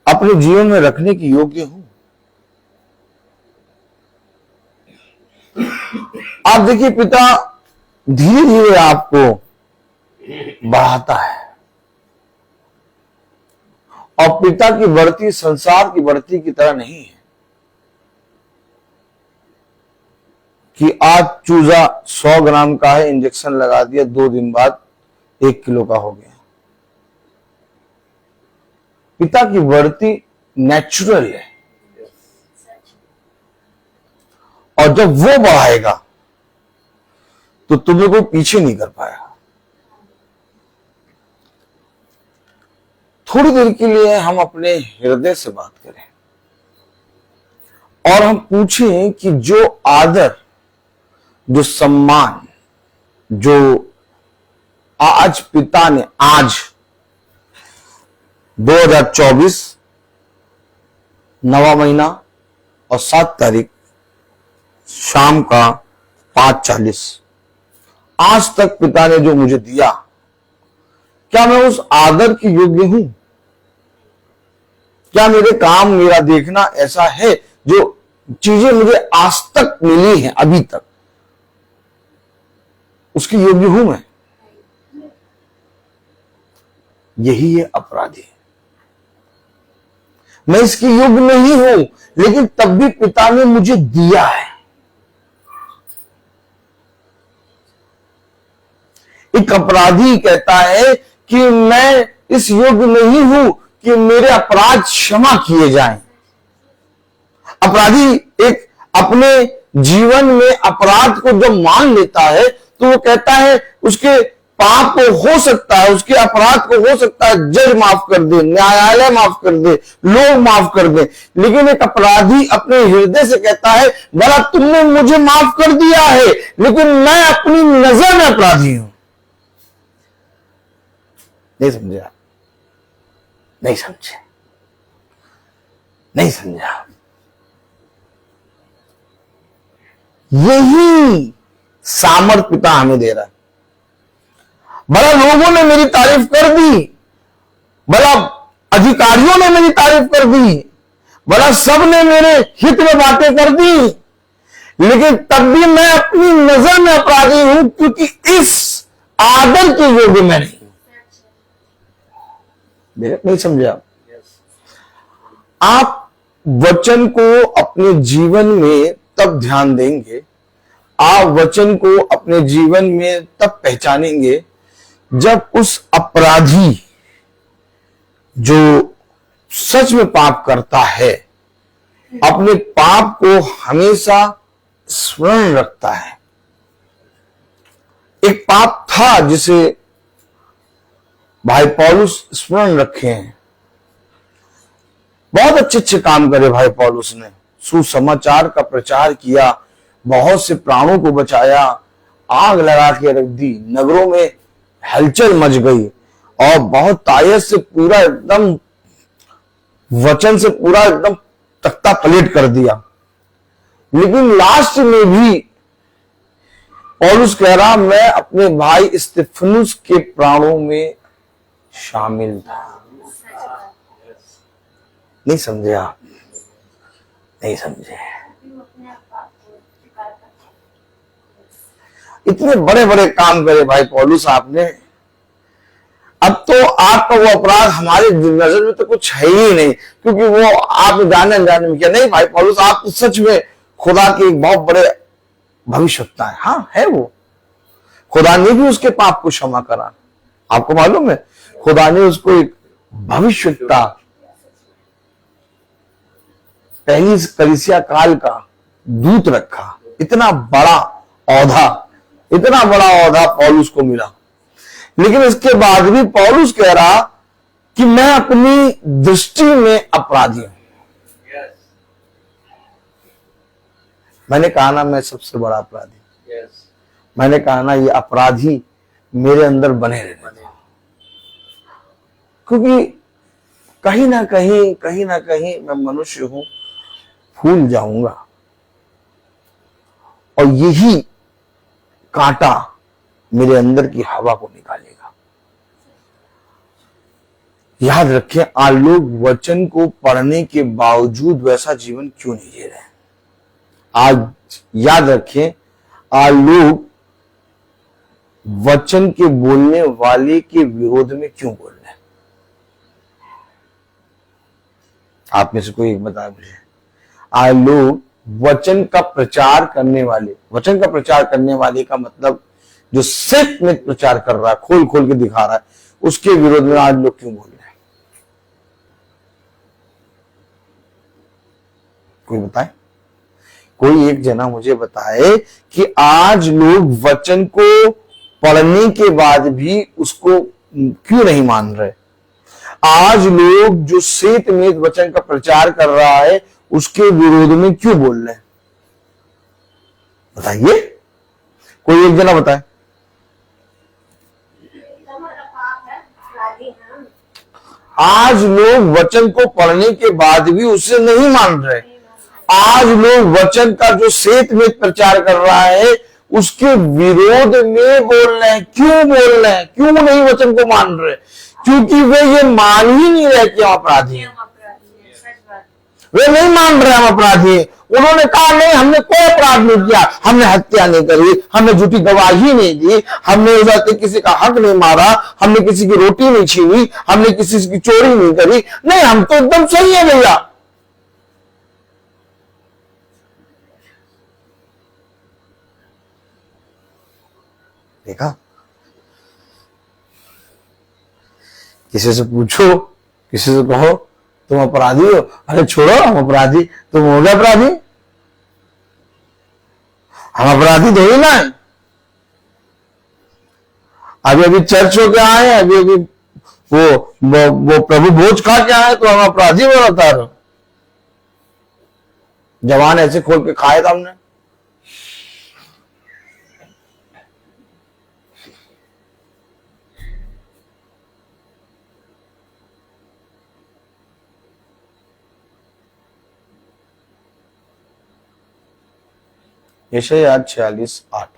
अपने जीवन में रखने के योग्य हूं? आप देखिए, पिता धीरे धीरे आपको बढ़ाता है और पिता की बढ़ती संसार की बढ़ती की तरह नहीं है कि आज चूजा 100 ग्राम का है, इंजेक्शन लगा दिया, 2 दिन बाद 1 किलो का हो गया। पिता की बढ़ती नेचुरल है और जब वो बढ़ाएगा तो तुम्हें कोई पीछे नहीं कर पाएगा। थोड़ी देर के लिए हम अपने हृदय से बात करें और हम पूछें कि जो आदर, जो सम्मान, जो आज पिता ने, आज 2024 9वां महीना और 7 तारीख शाम का 5:40 आज तक पिता ने जो मुझे दिया, क्या मैं उस आदर के योग्य हूं? क्या मेरे काम, मेरा देखना ऐसा है, जो चीजें मुझे आज तक मिली हैं, अभी तक, उसके योग्य हूं मैं? यही है अपराधी। मैं इसके योग्य नहीं हूं, लेकिन तब भी पिता ने मुझे दिया है। एक अपराधी कहता है कि मैं इस योग्य नहीं हूं कि मेरे अपराध क्षमा किए जाएं। अपराधी एक अपने जीवन में अपराध को जब मान लेता है तो वो कहता है उसके पाप को हो सकता है, उसके अपराध को हो सकता है जज माफ कर दे, न्यायालय माफ कर दे, लोग माफ कर दे, लेकिन एक अपराधी अपने हृदय से कहता है भला तुमने मुझे माफ कर दिया है, लेकिन मैं अपनी नजर में अपराधी हूं। नहीं समझे आप? नहीं समझे? नहीं समझा? यही सामर्थ पिता हमें दे रहा है। भला लोगों ने मेरी तारीफ कर दी, भला अधिकारियों ने मेरी तारीफ कर दी, भला सब ने मेरे हित में बातें कर दी, लेकिन तब भी मैं अपनी नजर में अपराधी हूं, क्योंकि इस आदर के योग्य मैं नहीं हूं। नहीं समझे आप? आप वचन को अपने जीवन में तब ध्यान देंगे, आप वचन को अपने जीवन में तब पहचानेंगे जब उस अपराधी जो सच में पाप करता है अपने पाप को हमेशा स्मरण रखता है। एक पाप था जिसे भाई पौलुस स्मरण रखे हैं। बहुत अच्छे अच्छे काम करे भाई पौलुस ने, सुसमाचार का प्रचार किया, बहुत से प्राणों को बचाया, आग लगा के रख दी, नगरों में हलचल मच गई और बहुत तायत से पूरा एकदम वचन से पूरा एकदम तख्ता पलट कर दिया। लेकिन लास्ट में भी पौलुस कह रहा मैं अपने भाई स्तिफनुस के प्राणों में शामिल था। नहीं समझे आप? नहीं समझे? इतने बड़े बड़े काम करे भाई पौलुस आपने, अब तो आपका वो अपराध हमारे नजर में तो कुछ है ही नहीं, क्योंकि वो आप जाने अनजाने में किया। नहीं भाई पौलुस, आप तो सच में खुदा के एक बहुत बड़े भविष्यवक्ता है। हाँ है वो, खुदा ने भी उसके पाप को क्षमा करा। आपको मालूम है खुदा ने उसको एक भविष्यवक्ता पहली कलीसिया काल का दूत रखा। इतना बड़ा औहदा, इतना बड़ा औहदा पौलुस को मिला, लेकिन इसके बाद भी पौलुस कह रहा कि मैं अपनी दृष्टि में अपराधी हूं। Yes. मैंने कहा ना मैं सबसे बड़ा अपराधी। Yes. मैंने कहा ना ये अपराधी मेरे अंदर बने रहने दो, क्योंकि कहीं ना कहीं मैं मनुष्य हूं, भूल जाऊंगा, और यही कांटा मेरे अंदर की हवा को निकालेगा। याद रखें, आज लोग वचन को पढ़ने के बावजूद वैसा जीवन क्यों नहीं जी रहे? आज याद रखें, आज लोग वचन के बोलने वाले के विरोध में क्यों बोल रहे हैं? आप में से कोई एक बताए मुझे। आज लोग वचन का प्रचार करने वाले, वचन का प्रचार करने वाले का मतलब जो सिर्फ में प्रचार कर रहा है, खोल खोल के दिखा रहा है, उसके विरोध में आज लोग क्यों बोल रहे हैं? कोई बताए? कोई एक जना मुझे बताए कि आज लोग वचन को पढ़ने के बाद भी उसको क्यों नहीं मान रहे? आज लोग जो श्वेत में वचन का प्रचार कर रहा है उसके विरोध में क्यों बोल रहे हैं? बताइए, कोई एक जना बताए। आज लोग वचन को पढ़ने के बाद भी उसे नहीं मान रहे। आज लोग वचन का जो श्वेत में प्रचार कर रहा है उसके विरोध में बोल रहे हैं। क्यों बोल रहे हैं? क्यों नहीं वचन को मान रहे? क्योंकि वे ये मान ही नहीं रहे कि हम अपराधी हैं। वे नहीं मान रहे हम अपराधी हैं। उन्होंने कहा नहीं, हमने कोई अपराध नहीं किया, हमने हत्या नहीं करी, हमने झूठी गवाही नहीं दी, हमने किसी का हक नहीं मारा, हमने किसी की रोटी नहीं छीनी, हमने किसी की चोरी नहीं करी। नहीं, हम तो एकदम सही है भैया। देखा, किसी से पूछो, किसी से कहो तुम अपराधी हो, अरे छोड़ो हम अपराधी, तुम हो गए अपराधी? हम अपराधी तो ही ना है। अभी अभी चर्च हो के आए, अभी अभी वो प्रभु भोज खा के आए तो हम अपराधी हो रहा था। जवान ऐसे खोल के खाए था हमने। यशायाह 46:8।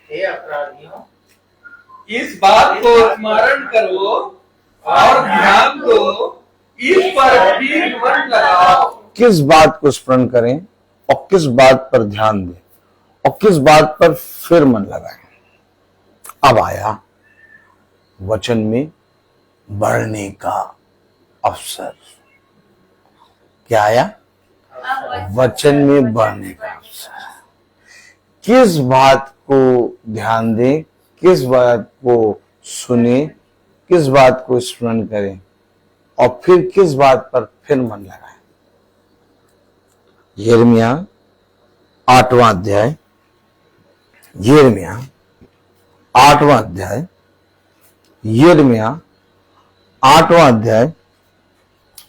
हे अपराधियों, इस बात को स्मरण करो और ध्यान दो, इस पर फिर मन लगाओ। किस बात को स्मरण करें और किस बात पर ध्यान दें और किस बात पर फिर मन लगाएं? अब आया वचन में बढ़ने का अवसर। क्या आया? वचन में बढ़ने का अवसर। किस बात को ध्यान दें, किस बात को सुने, किस बात को स्मरण करें और फिर किस बात पर फिर मन लगाएं? यिर्मयाह 8वां अध्याय, यिर्मयाह 8वां अध्याय, यिर्मयाह 8वां अध्याय,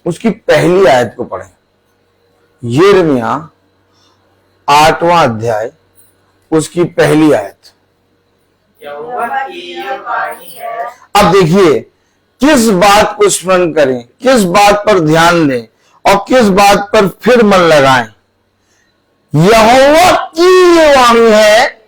उसकी पहली आयत को पढ़ें। यिर्मयाह 8वां अध्याय, उसकी पहली आयत। यहोवा की यह वाणी है। अब देखिए, किस बात को स्मरण करें, किस बात पर ध्यान दें और किस बात पर फिर मन लगाएं? यहोवा की ये वाणी है।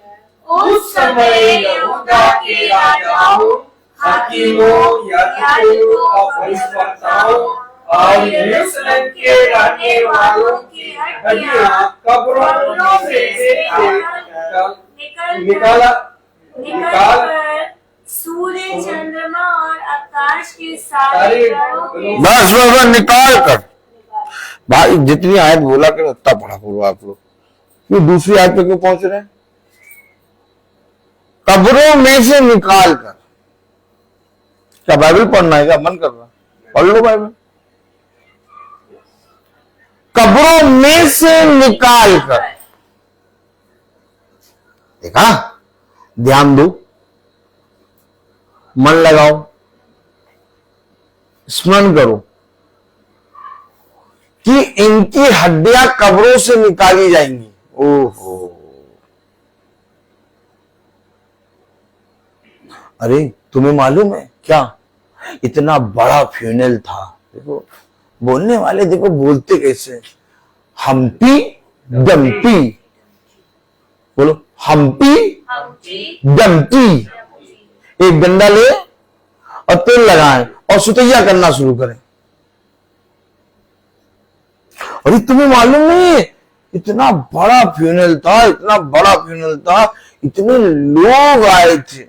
उस समय यहूदा के राजाओं, हकीमों, याजकों और भविष्यवक्ताओं और यरूशलेम के रहने वालों की हड्डियां कब्रों से निकाल सूर्य, चंद्रमा और आकाश के सारे ग्रहों के बस निकाल कर। भाई जितनी आयत बोला कर उतना पढ़ा करो आप लोग। क्यों दूसरी आयत पे क्यों पहुंच रहे हैं? कब्रों में से निकाल कर। क्या बाइबल पढ़ना है? क्या मन कर रहा? पढ़ लो बाइबल। कब्रों में से निकाल कर, देखा, ध्यान दो, मन लगाओ, स्मरण करो कि इनकी हड्डियां कब्रों से निकाली जाएंगी। ओहो, अरे तुम्हें मालूम है क्या, इतना बड़ा फ्यूनल था। देखो बोलने वाले, देखो बोलते कैसे, हम्पी डम्पी, बोलो हम्पी डम्पी। एक डंडा ले और तेल लगाएं और सुतैया करना शुरू करें। अरे तुम्हें मालूम नहीं है, इतना बड़ा फ्यूनल था, इतना बड़ा फ्यूनल था, इतने लोग आए थे।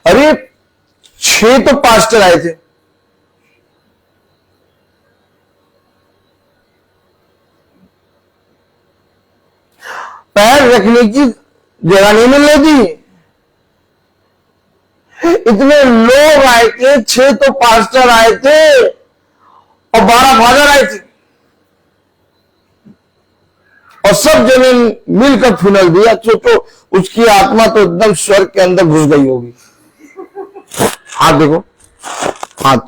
अरे 6 तो पास्टर आए थे, पैर रखने की जगह नहीं मिल रही थी, इतने लोग आए थे। 6 तो पास्टर आए थे और 12 फादर आए थे, और सब जने मिलकर फुनल दिया। तो उसकी आत्मा तो एकदम स्वर्ग के अंदर घुस गई होगी। हाथ देखो, हाथ,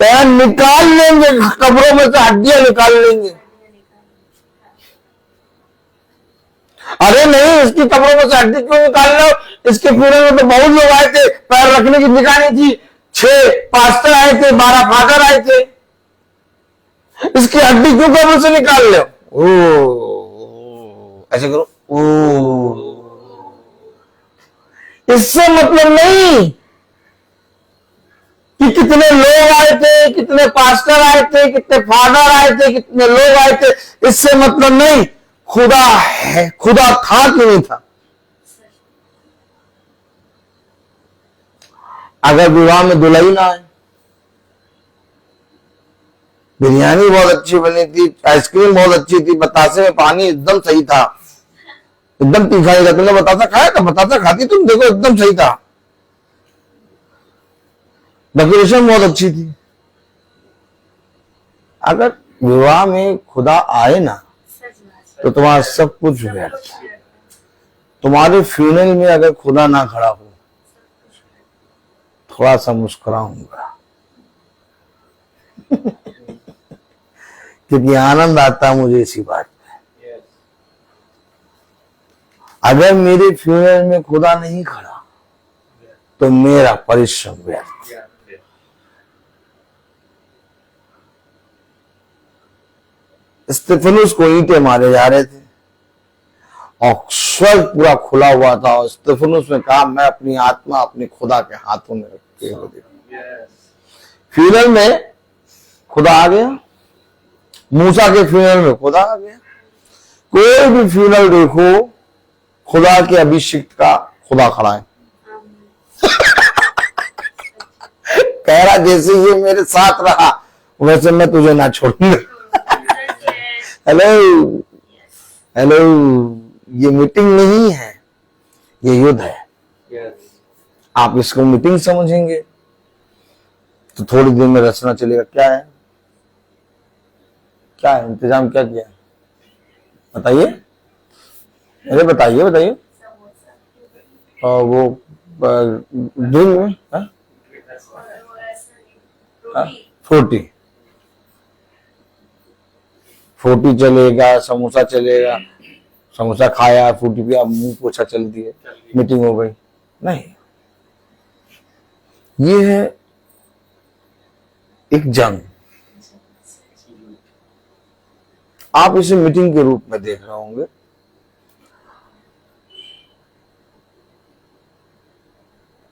पैर निकाल लेंगे, कब्रों में से हड्डियां निकाल लेंगे। अरे नहीं, इसकी कब्रों में से हड्डी क्यों निकाल लो, इसके पूरे में तो बहुत लोग आए थे, पैर रखने की जगह नहीं थी। 6 पास्टर आए थे, 12 फादर आए थे, इसकी हड्डी क्यों कब्र से निकाल लो। ओ ऐसे करो, ओ, इससे मतलब नहीं कि कितने लोग आए थे, कितने पास्टर आए थे, कितने फादर आए थे, कितने लोग आए थे, इससे मतलब नहीं खुदा है, खुदा था कि नहीं था। अगर विवाह में दुल्हन आए, बिरयानी बहुत अच्छी बनी थी, आइसक्रीम बहुत अच्छी थी, बतासे में पानी एकदम सही था, एकदम तीखा ही था, तुमने बतासा खाया था, बतासा खाती तुम, देखो एकदम सही था, डेकोरेशन बहुत अच्छी थी। अगर विवाह में खुदा आए ना तो तुम्हारा सब कुछ व्यर्थ है। तुम्हारे फ्यूनल में अगर खुदा ना खड़ा हो, थोड़ा सा मुस्कुराऊंगा क्योंकि आनंद आता मुझे इसी बात में। अगर मेरे फ्यूनल में खुदा नहीं खड़ा तो मेरा परिश्रम व्यर्थ। स्टेफनुस को ईंटें मारे जा रहे थे और स्वर्ग पूरा खुला हुआ था, और स्टेफनुस ने कहा मैं अपनी आत्मा अपने खुदा के हाथों में रखते हुए देखूं। फ्यूनल में खुदा आ गया, मूसा के फ्यूनल में खुदा आ गया। कोई भी फ्यूनल देखो, खुदा के अभिषिक्त का खुदा खड़ा है। कह रहा जैसे ये मेरे साथ रहा वैसे मैं तुझे ना छोड़ूंगा। हेलो हेलो, ये मीटिंग नहीं है, ये युद्ध है। आप इसको मीटिंग समझेंगे तो थोड़ी देर में रचना चलेगा। क्या है, क्या है इंतजाम, क्या किया बताइए, अरे बताइए बताइए। और वो ड्रिंक में 40 चलेगा, समोसा चलेगा, समोसा खाया, 40 पिया, मुंह पोछा, चल दिए, मीटिंग हो गई। नहीं, ये है एक जंग। आप इसे मीटिंग के रूप में देख रहे होंगे।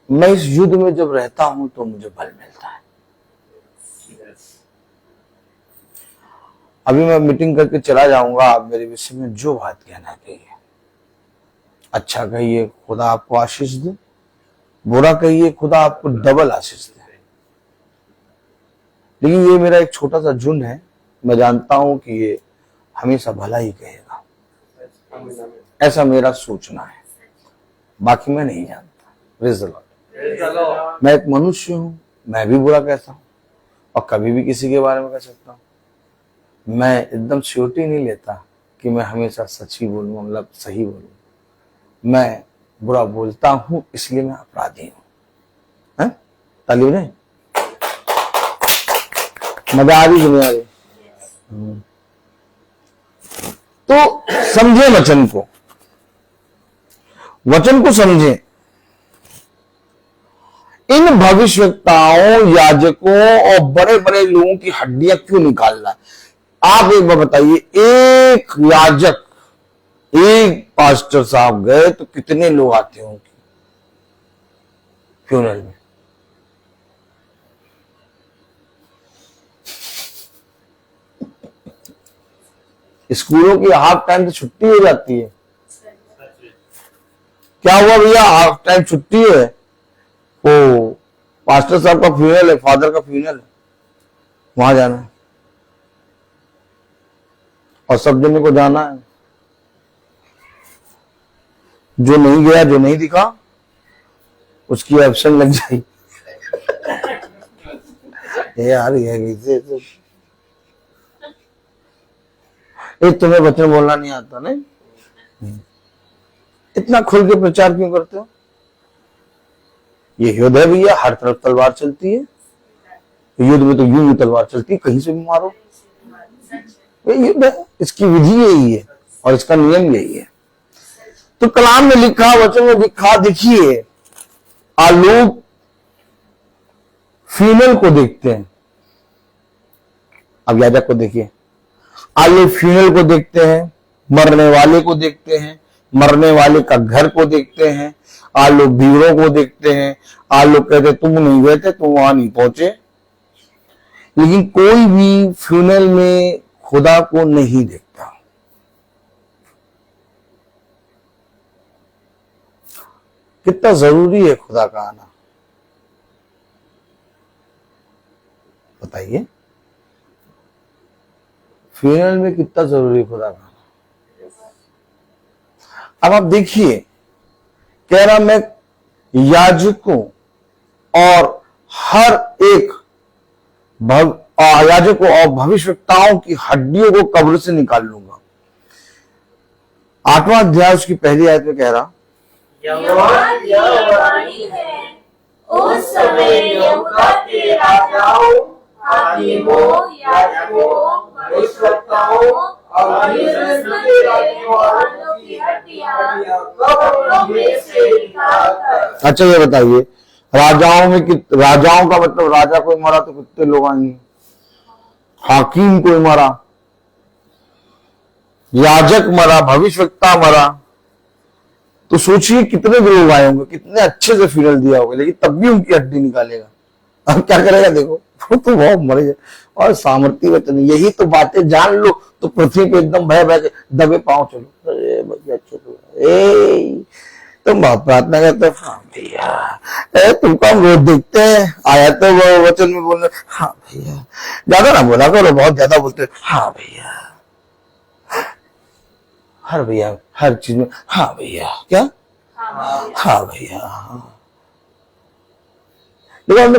मैं इस युद्ध में जब रहता हूं तो मुझे बल मिलता है। अभी मैं मीटिंग करके चला जाऊंगा, आप मेरे विषय में जो बात कहना कहिए, अच्छा कहिए, खुदा आपको आशीष दे, बुरा कहिए, खुदा आपको डबल आशीष दे। लेकिन ये मेरा एक छोटा सा झुंड है, मैं जानता हूं कि ये हमेशा भला ही कहेगा। ऐसा मेरा सोचना है, बाकी मैं नहीं जानता। Praise the Lord. मैं एक मनुष्य हूं, मैं भी बुरा कहता हूं और कभी भी किसी के बारे में कह सकता हूं। मैं एकदम श्योरिटी नहीं लेता कि मैं हमेशा सच ही बोलूं, मतलब सही बोलूं। मैं बुरा बोलता हूं, इसलिए मैं अपराधी हूं। ताली बजाएं। मजा आ रही कि नहीं आ रही? तो समझे वचन को, वचन को समझे। इन भविष्यवक्ताओं, याजकों और बड़े बड़े लोगों की हड्डियां क्यों निकालना है? आप एक बार बताइए, एक याजक, एक पास्टर साहब गए तो कितने लोग आते होंगे फ्यूनरल में? स्कूलों की हाफ टाइम तो छुट्टी हो जाती है। क्या हुआ भैया, हाफ टाइम छुट्टी है, वो पास्टर साहब का फ्यूनरल है, फादर का फ्यूनरल है, वहां जाना है और सब जने को जाना है। जो नहीं गया, जो नहीं दिखा, उसकी एब्सेंट लग जाएगी। यार ये तुम्हें वचन बोलना नहीं आता नहीं? इतना खुल के प्रचार क्यों करते हो? ये युद्ध है भैया, हर तरफ तलवार चलती है। युद्ध में तो यूं ही तलवार चलती है, कहीं से भी मारो। ये युद्ध है, इसकी विधि यही है और इसका नियम यही है। तो कलाम में लिखा, वचन में लिखा, देखिए लोग फ्यूनरल को देखते हैं। अब याजक को देखिए, लोग फ्यूनरल को देखते हैं, मरने वाले को देखते हैं, मरने वाले का घर को देखते हैं, लोग भीड़ों को देखते हैं। लोग कहते तुम नहीं गए थे, तुम वहां नहीं पहुंचे। लेकिन कोई भी फ्यूनरल में खुदा को नहीं देखता। कितना जरूरी है खुदा का आना, बताइए। फ्यूनरल में कितना जरूरी है खुदा का आना। अब आप देखिए, कह रहा मैं याजकों और हर एक याजकों और भविष्यवक्ताओं की हड्डियों को कब्र से निकाल लूंगा। 8वां अध्याय उसकी पहली आयत में कह रहा, यहोवा की वाणी है, उस समय यहूदा के राजाओं, हाकिमों, याजकों, भविष्यवक्ताओं और मिस्र के रहनेवालों की हड्डियां कब्रों में से निकालकर। अच्छा ये बताइए, राजाओं का मतलब राजा कोई मरा तो कितने लोग आएंगे? हाकिम कोई मरा, याजक मरा, भविष्यवक्ता मरा, तो सोचिए कितने लोग आए होंगे, कितने अच्छे से फ्यूनरल दिया होगा, लेकिन तब भी उनकी हड्डी निकालेगा। अब क्या करेगा देखो, वो तो बहुत मरे जाए। और सामर्थ्य वचन, यही तो बातें जान लो तो पृथ्वी पे एकदम भय भय दबे पांव चलो। अरे भैया चलो, तुम बहुत प्रार्थना करते हो, हाँ भैया। तुमको हम रोज देखते हैं, आया तो वो वचन में बोल रहे, हाँ भैया। ज्यादा ना बोला करो, बहुत ज्यादा बोलते, हाँ भैया। हर भैया, हर चीज में हाँ भैया। क्या? हाँ भैया। देखो हमने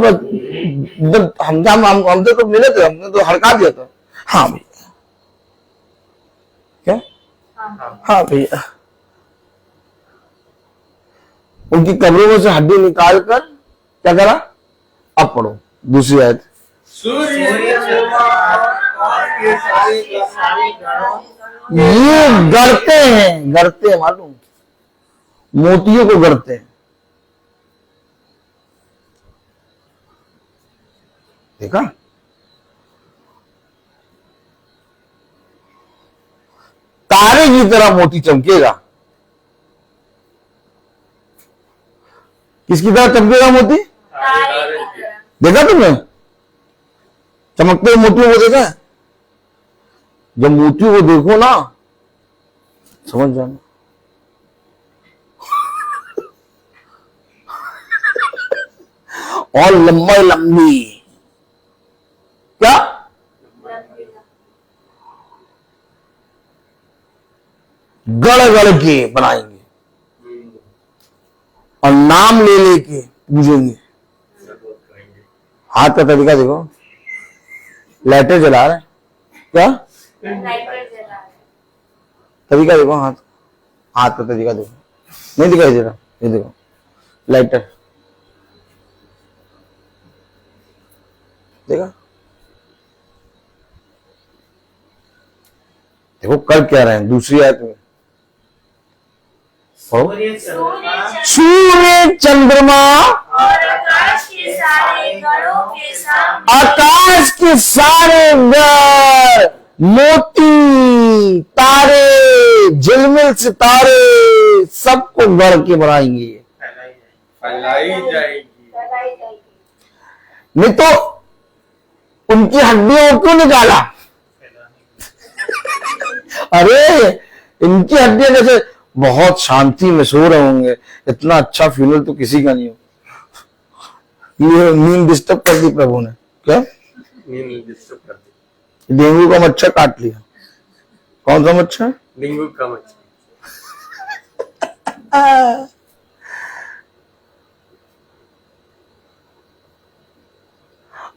तो मिले थे, हमने तो हड़का दिया था, हाँ भैया। क्या? हाँ भैया। उनकी कब्रों में से हड्डी निकाल कर क्या करा? अब पढ़ो दूसरी आयत। ये गढ़ते हैं मालूम, मोतियों को गढ़ते हैं। देखा? तारे की तरह मोती चमकेगा। किसकी तरह चमकेगा मोती? देखा तुमने चमकते हुए मोतियों को? देखा? जब मोतियों को देखो ना, समझ जाना और लंबी क्या? गढ़ गढ़ के बनाएंगे और नाम ले लेके पूजेंगे। हाथ का तरीका देखो, लाइटर जला रहे हैं क्या? लाइटर जला रहे तरीका देखो, हाथ हाथ का तरीका देखो, नहीं दिखाई दे रहा? ये देखो लाइटर, देखा? देखो कर क्या रहे हैं दूसरी आयत में, सूर्य चंद्रमा सूर्य चंद्रमा और आकाश के सारे गणों के सामने आकाश के सारे ग्रह, मोती तारे, झिलमिल सितारे, सबको गढ़ के बनाएंगे। फैलाई जाएगी। लगाई जाएगी। नहीं तो उनकी हड्डियों क्यों निकाला? अरे इनकी हड्डियां जैसे बहुत शांति में सो रहे होंगे, इतना अच्छा फ्यूनल तो किसी का नहीं हो। ये नींद डिस्टर्ब कर दी प्रभु ने, क्या? नींद डिस्टर्ब कर दी। डेंगू का मच्छर काट लिया। कौन सा मच्छर? डेंगू का मच्छर।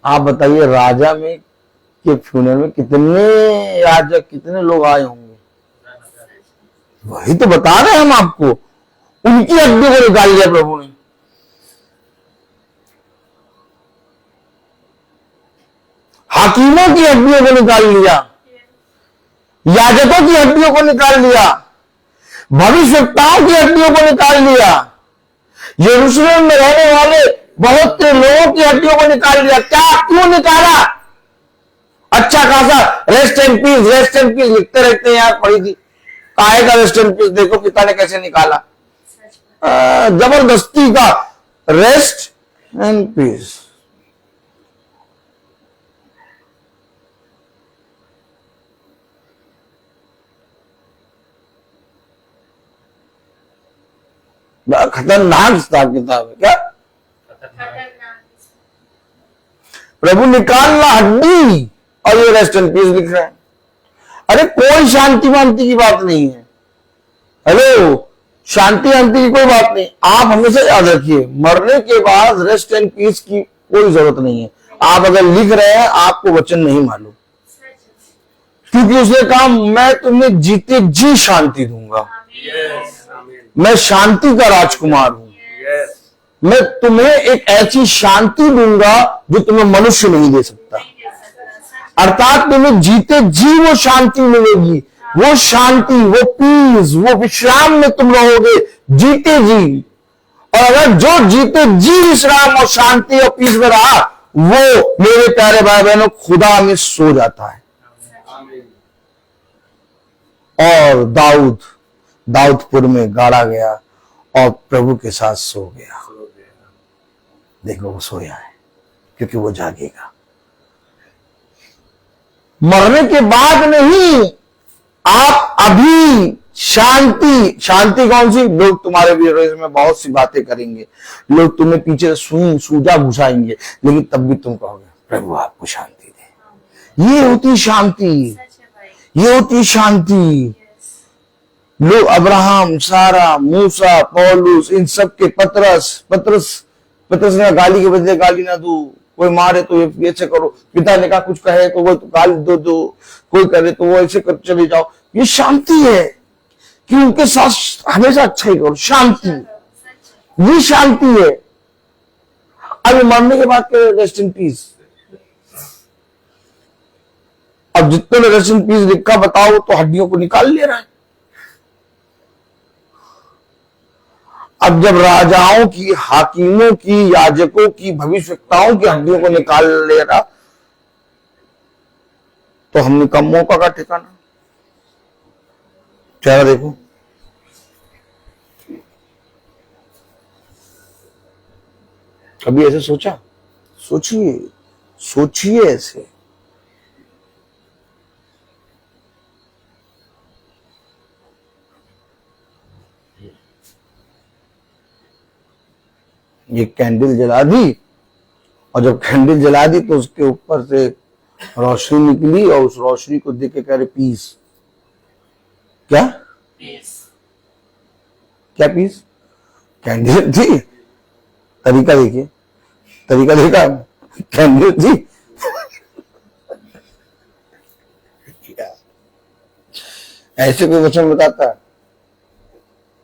आप बताइए राजा में के फ्यूनल में कितने राजा, कितने लोग आए होंगे? वही तो बता रहे हैं हम आपको, उनकी हड्डियों को निकाल लिया प्रभु ने। हाकिमों की हड्डियों को निकाल लिया, याजकों की हड्डियों को निकाल लिया, भविष्यवक्ताओं की हड्डियों को निकाल लिया, यरूशलेम में रहने वाले बहुत से लोगों की हड्डियों को निकाल लिया। क्या, क्यों निकाला? अच्छा खासा rest and peace, rest and peace लिखते रहते हैं यार, पढ़ी थी। काहे का रेस्ट एंड पीस? देखो पिता ने कैसे निकाला, जबरदस्ती का रेस्ट एंड पीस। बड़ा खतरनाक हिसाब किताब है क्या? खतरनाक। प्रभु निकाल ला हड्डी और ये रेस्ट एंड पीस लिख रहे हैं। अरे कोई शांति वांति की बात नहीं है। हेलो, शांति वांति की कोई बात नहीं। आप हमेशा याद रखिए, मरने के बाद रेस्ट एंड पीस की कोई जरूरत नहीं है। आप अगर लिख रहे हैं, आपको वचन नहीं मालूम, क्योंकि उसने कहा मैं तुम्हें जीते जी शांति दूंगा। यस, आमीन। मैं शांति का राजकुमार हूं। यस, मैं तुम्हें एक ऐसी शांति दूंगा जो तुम्हें मनुष्य नहीं दे सकता। अर्थात तुम्हें जीते जी वो शांति मिलेगी, वो शांति, वो पीस, वो विश्राम में तुम रहोगे जीते जी। और अगर जो जीते जी विश्राम और शांति और पीस में रहा, वो मेरे प्यारे भाई बहनों खुदा में सो जाता है। आमीन। और दाऊदपुर में गाड़ा गया और प्रभु के साथ सो गया। देखो वो सोया है, क्योंकि वो जागेगा। मरने के बाद नहीं, आप अभी शांति कौन सी? लोग तुम्हारे विरोध में बहुत सी बातें करेंगे, लोग तुम्हें पीछे से सूजा घुसाएंगे, लेकिन तब भी तुम कहोगे प्रभु आपको शांति दे। ये होती शांति, ये होती शांति। लोग अब्राहम, सारा, मूसा, पौलुस, इन सब के पतरस ने गाली के बदले गाली ना दो, कोई मारे तो ये ऐसे करो, पिता ने कहा कुछ कहे तो वो तो गाली दो, कोई करे तो वो ऐसे कर चले जाओ। ये शांति है कि उनके साथ हमेशा अच्छा ही करो, शांति, ये शांति है। अब मरने के बाद के रेस्ट इन पीस। अब जितने रेस्ट इन पीस लिखा बताओ तो हड्डियों को निकाल ले रहा है। अब जब राजाओं की, हाकिमों की, याजकों की, भविष्यवक्ताओं की हड्डियों को निकाल ले रहा, तो हम निकम्मों का ठिकाना। चेहरा देखो, कभी ऐसे सोचा? सोचिए ऐसे। ये कैंडल जला दी, और जब कैंडल जला दी तो उसके ऊपर से रोशनी निकली, और उस रोशनी को देख के कह रहे पीस। क्या क्या पीस? कैंडल थी। तरीका देखिए, तरीका देखा, कैंडल थी। ऐसे कोई वचन बताता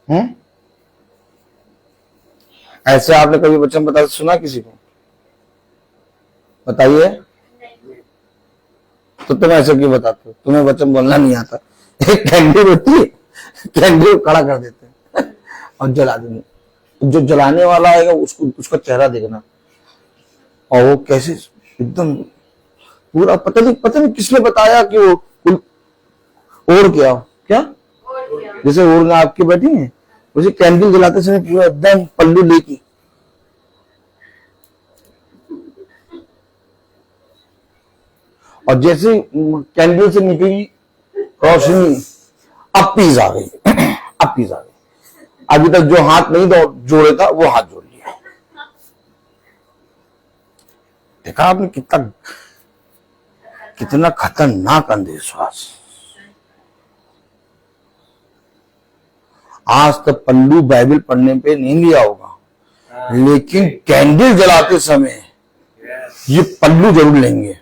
है? ऐसे आपने कभी वचन बता सुना किसी को? बताइए। तो तुम ऐसे क्यों बताते हो? तुम्हें वचन बोलना नहीं आता। एक कैंडल होती है, कैंडल खड़ा कर देते हैं और जला देंगे। जो जलाने वाला आएगा उसको, उसका चेहरा देखना, और वो कैसे एकदम पूरा, पता नहीं किसने बताया कि वो और क्या जैसे ओढ़ आपके बैठी है, वैसे कैंडल जलाते समय पूरा एकदम पल्लू लेके, और जैसे कैंडल से निकली रोशनी, अब पीस आ गई। अब पीस आ गई। अभी तक जो हाथ नहीं जोड़े था वो हाथ जोड़ लिया। देखा आपने कितना खतरनाक अंधविश्वास। आज तक पल्लू बाइबल पढ़ने पे नहीं लिया होगा, लेकिन कैंडल जलाते समय ये पल्लू जरूर लेंगे।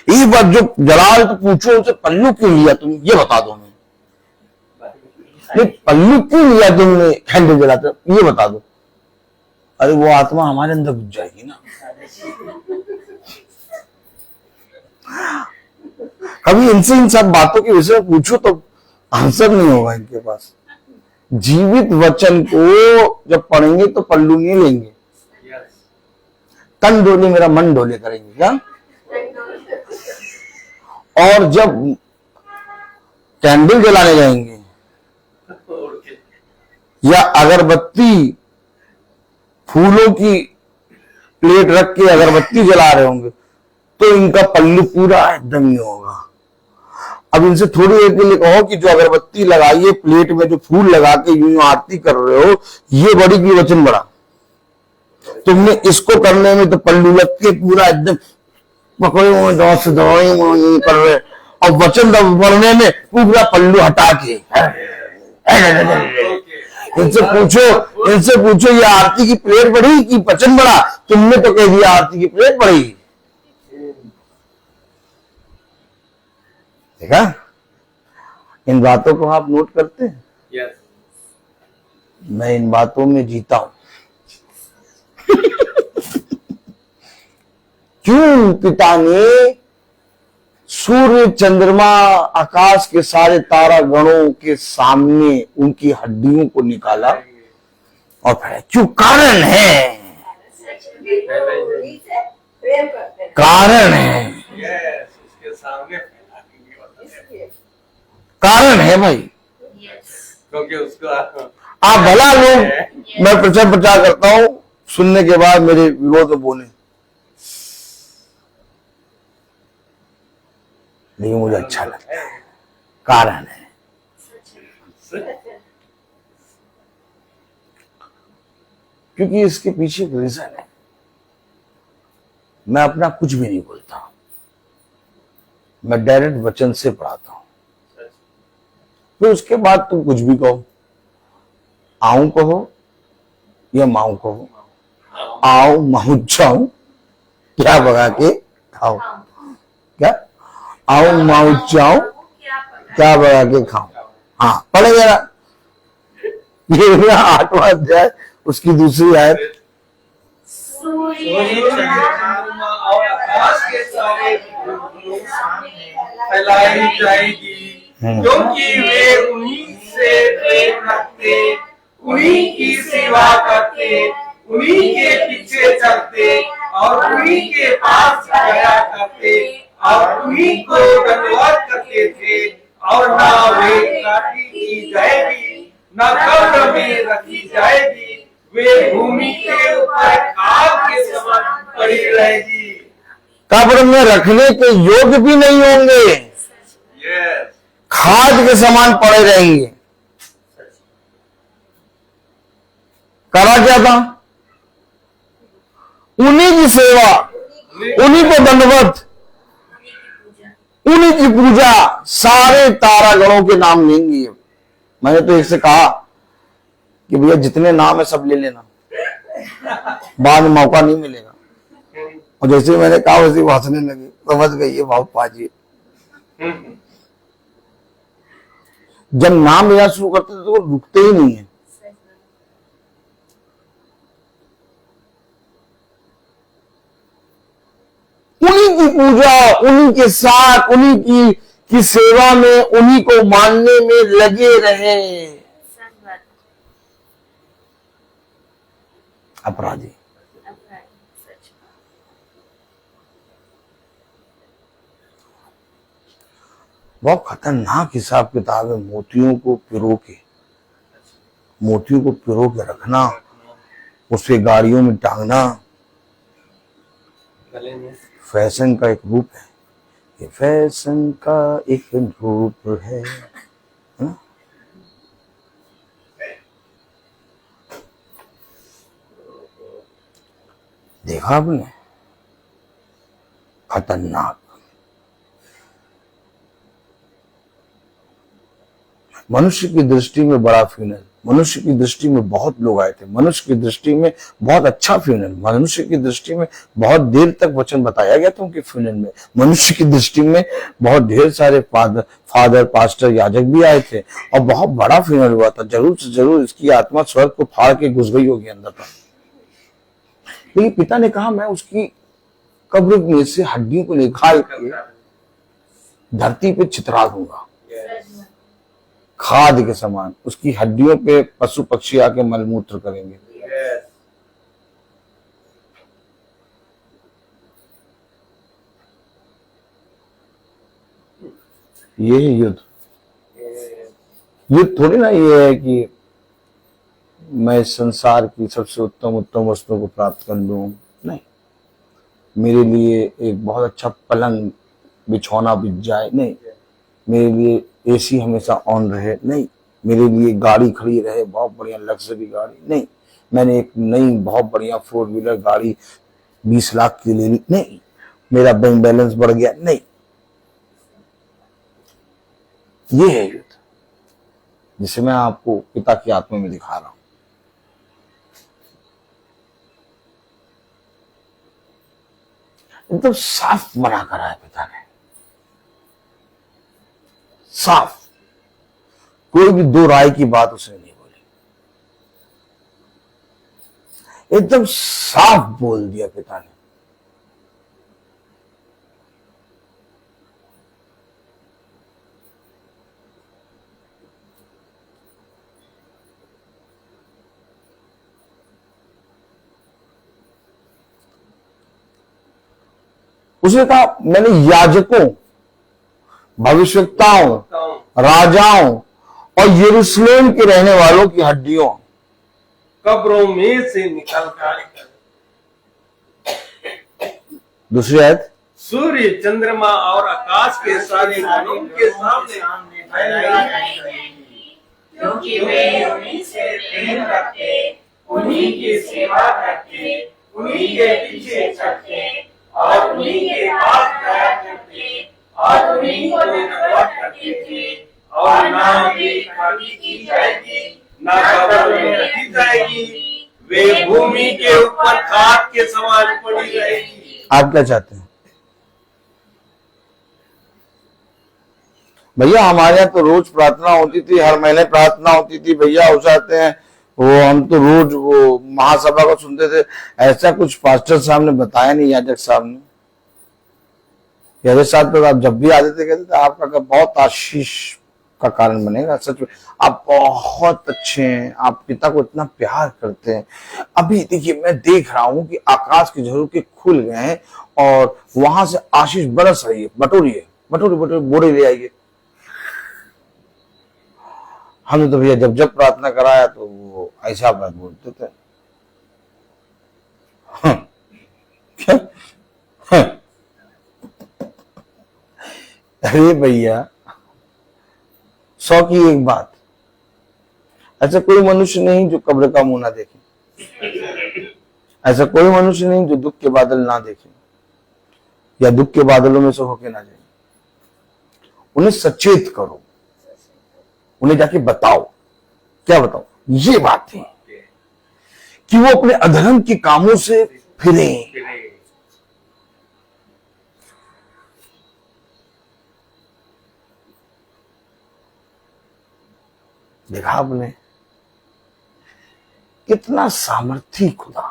एक बार जो जलाल तो पूछो उनसे, पल्लू क्यों लिया तुम, ये बता दो। मैं पल्लू क्यों लिया तुमने कैंडल जलाते, ये बता दो। अरे वो आत्मा हमारे अंदर घुस जाएगी ना। कभी इनसे इन सब बातों के विषय में पूछो तो आंसर नहीं होगा इनके पास। जीवित वचन को जब पढ़ेंगे तो पल्लू नहीं लेंगे, तन डोले मेरा मन डोले करेंगे क्या। और जब कैंडल जलाने जाएंगे या अगरबत्ती, फूलों की प्लेट रख के अगरबत्ती जला रहे होंगे, तो इनका पल्लू पूरा एकदम ही होगा। अब इनसे थोड़ी देर के लिए कहो कि जो अगरबत्ती लगाइए प्लेट में, जो फूल लगा के यूं आरती कर रहे हो, ये बड़ी की वचन बड़ा, तुमने इसको करने में तो पल्लू लग के पूरा एकदम पकड़े हुए दवाई कर रहे, और वचन पढ़ने में पूरा पल्लू हटा के। इनसे पूछो ये आरती की प्लेट बड़ी कि वचन बड़ा, तुमने तो कह दिया आरती की प्लेट बड़ी। देखा, इन बातों को आप नोट करते हैं? yes. मैं इन बातों में जीता हूं। क्यों पिता ने सूर्य, चंद्रमा, आकाश के सारे तारा गणों के सामने उनकी हड्डियों को निकाला और फिर क्यों? कारण है, कारण है, उसके सामने कारण है भाई। क्योंकि उसको आप भला लोग, मैं प्रचार करता हूं, सुनने के बाद मेरे विरोध में बोले, लेकिन मुझे अच्छा लगता है। कारण है, क्योंकि इसके पीछे एक रीजन है। मैं अपना कुछ भी नहीं बोलता, मैं डायरेक्ट वचन से पढ़ाता हूं। फिर उसके बाद तुम कुछ भी कहो, आऊं कहो या माऊ कहो, आओ माऊ जाऊं, क्या भगा के खाओ, क्या आओ माऊ जाऊं, क्या भगा के खाओ। हाँ, पढ़ेगा ना, ये 8वां अध्याय उसकी दूसरी आयत। और आकाश के सारे फैलाई जाएगी, क्योंकि वे उन्हीं से प्रेम रखते, उन्हीं की सेवा करते, उन्हीं के पीछे चलते और उन्हीं के पास जाया करते और उन्हीं को धन्यवाद करते थे। और ना वे काटी की जाएगी, ना कब्र में रखी जाएगी, वे भूमि के ऊपर आग के समान पड़ी रहेगी। कब्र में रखने के योग्य भी नहीं होंगे, खाद के समान पड़े रहेंगे। करा क्या था? उन्हीं की सेवा, उन्हीं को दंडवत, उन्हीं की पूजा सारे तारागणों के नाम लेंगे। मैंने तो इससे कहा कि भैया जितने नाम है सब ले लेना, बाद में मौका नहीं मिलेगा। और जैसे मैंने कहा वैसे वो हंसने लगे, समझ गई ये भाव पाजी। जब नाम लेना शुरू करते थे तो वो रुकते ही नहीं है। उन्हीं की पूजा, उन्हीं के साथ, उन्हीं की सेवा में, उन्हीं को मानने में लगे रहे सच बात। अपराधी। सच। बहुत खतरनाक हिसाब किताब है। मोतियों को पिरो के रखना, उसे गाड़ियों में टांगना गले में फैशन का एक रूप है। ये फैशन का एक रूप है ना? देखा आपने? खतरनाक। मनुष्य की दृष्टि में बड़ा फ्यूनल, मनुष्य की दृष्टि में बहुत लोग आए थे, मनुष्य की दृष्टि में बहुत अच्छा फ्यूनल, मनुष्य की दृष्टि में बहुत देर तक वचन बताया गया था उनके फ्यूनल में। मनुष्य की दृष्टि में बहुत ढेर सारे फादर पास्टर याजक भी आए थे और बहुत बड़ा फ्यूनल हुआ था। जरूर से जरूर इसकी आत्मा स्वर्ग को फाड़ के घुस गई होगी अंदर तक। लेकिन पिता ने कहा मैं उसकी कब्र में से हड्डियों को निकाल के धरती पे चितरा दूंगा, खाद के समान। उसकी हड्डियों पे पशु पक्षी आके मलमूत्र करेंगे। ये है युद्ध। युद्ध थोड़ी ना ये है कि मैं संसार की सबसे उत्तम वस्तुओं को प्राप्त कर लूं। नहीं, मेरे लिए एक बहुत अच्छा पलंग बिछौना बिछ जाए, नहीं, मेरे लिए एसी हमेशा ऑन रहे, नहीं, मेरे लिए गाड़ी खड़ी रहे, बहुत बढ़िया लग्जरी गाड़ी, नहीं, मैंने एक नई बहुत बढ़िया 4 व्हीलर गाड़ी 20 लाख की ले ली, नहीं, मेरा बैंक बैलेंस बढ़ गया, नहीं। ये है युद्ध जिसे मैं आपको पिता की आत्मा में दिखा रहा हूं। एकदम साफ मना करा है पिता ने, साफ, कोई भी दो राय की बात उसने नहीं बोली, एकदम साफ बोल दिया पिता ने। उसने कहा मैंने याजकों, भविष्यवक्ताओं, राजाओं और यरूशलेम के रहने वालों की हड्डियों कब्रों में से निकल कर, दूसरी आयत, सूर्य चंद्रमा और आकाश के सारे गणों के सामने क्योंकि वे उन्हीं से प्रेम रखते, उन्हीं की सेवा करते, उन्हीं के पीछे चलते और उन्हीं के पास जाया करते और उन्हीं को धन्यवाद करते थे। और ना उनकी खड़ी की जाएगी, ना कब्र में रखी जाएगी, वे भूमि के ऊपर खाद के समान पड़ी रहेगी। आप क्या चाहते हैं भैया? हमारे यहाँ तो रोज प्रार्थना होती थी, हर महीने प्रार्थना होती थी भैया, हो जाते हैं वो, हम तो रोज वो महासभा को सुनते थे। ऐसा कुछ पास्टर साहब ने बताया नहीं, याजक साहब ने। याजक साहब तो आप जब भी आते थे कहते थे आपका बहुत आशीष का कारण बनेगा। सच में आप बहुत अच्छे हैं, आप पिता को इतना प्यार करते हैं। अभी देखिए मैं देख रहा हूं कि आकाश के झरोखे खुल गए हैं और वहां से आशीष बरस रही है। बटोरिए बटोरिए बोरे ले आइए। हमने तो भैया जब जब प्रार्थना कराया तो वो ऐसा बात बोलते थे, क्या? अरे भैया 100 की एक बात, ऐसा कोई मनुष्य नहीं जो कब्र का मुंह ना देखे, ऐसा कोई मनुष्य नहीं जो दुख के बादल ना देखे या दुख के बादलों में से होके ना जाए। उन्हें सचेत करो, उन्हें जाके बताओ। क्या बताओ? ये बात है कि वो अपने अधर्म के कामों से फिरें। देखा आपने कितना सामर्थी खुदा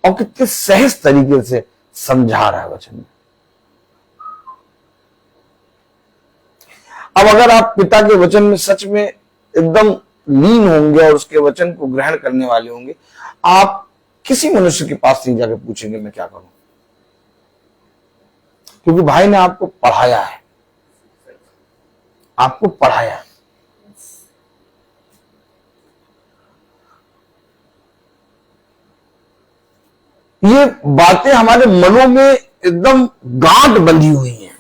और कितने सहज तरीके से समझा रहा है वचन में। अब अगर आप पिता के वचन में सच में एकदम लीन होंगे और उसके वचन को ग्रहण करने वाले होंगे, आप किसी मनुष्य के पास नहीं जाकर पूछेंगे मैं क्या करूं, क्योंकि भाई ने आपको पढ़ाया है, आपको पढ़ाया है। ये बातें हमारे मनों में एकदम गांठ बंधी हुई हैं,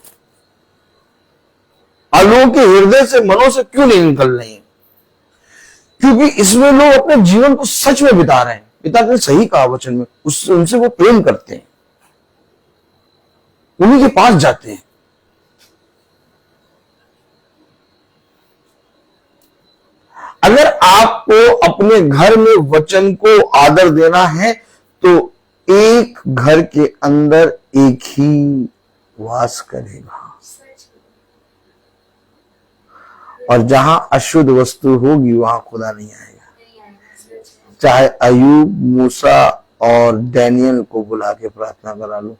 और लोगों के हृदय से, मनों से क्यों नहीं निकल रही हैं? क्योंकि इसमें लोग अपने जीवन को सच में बिता रहे हैं। पिता ने सही कहा वचन में, उनसे वो प्रेम करते हैं, उन्हीं के पास जाते हैं। अगर आपको अपने घर में वचन को आदर देना है तो एक घर के अंदर एक ही वास करेगा, और जहां अशुद्ध वस्तु होगी वहां खुदा नहीं आएगा। चाहे अयूब, मूसा और डैनियल को बुला के प्रार्थना करा लो,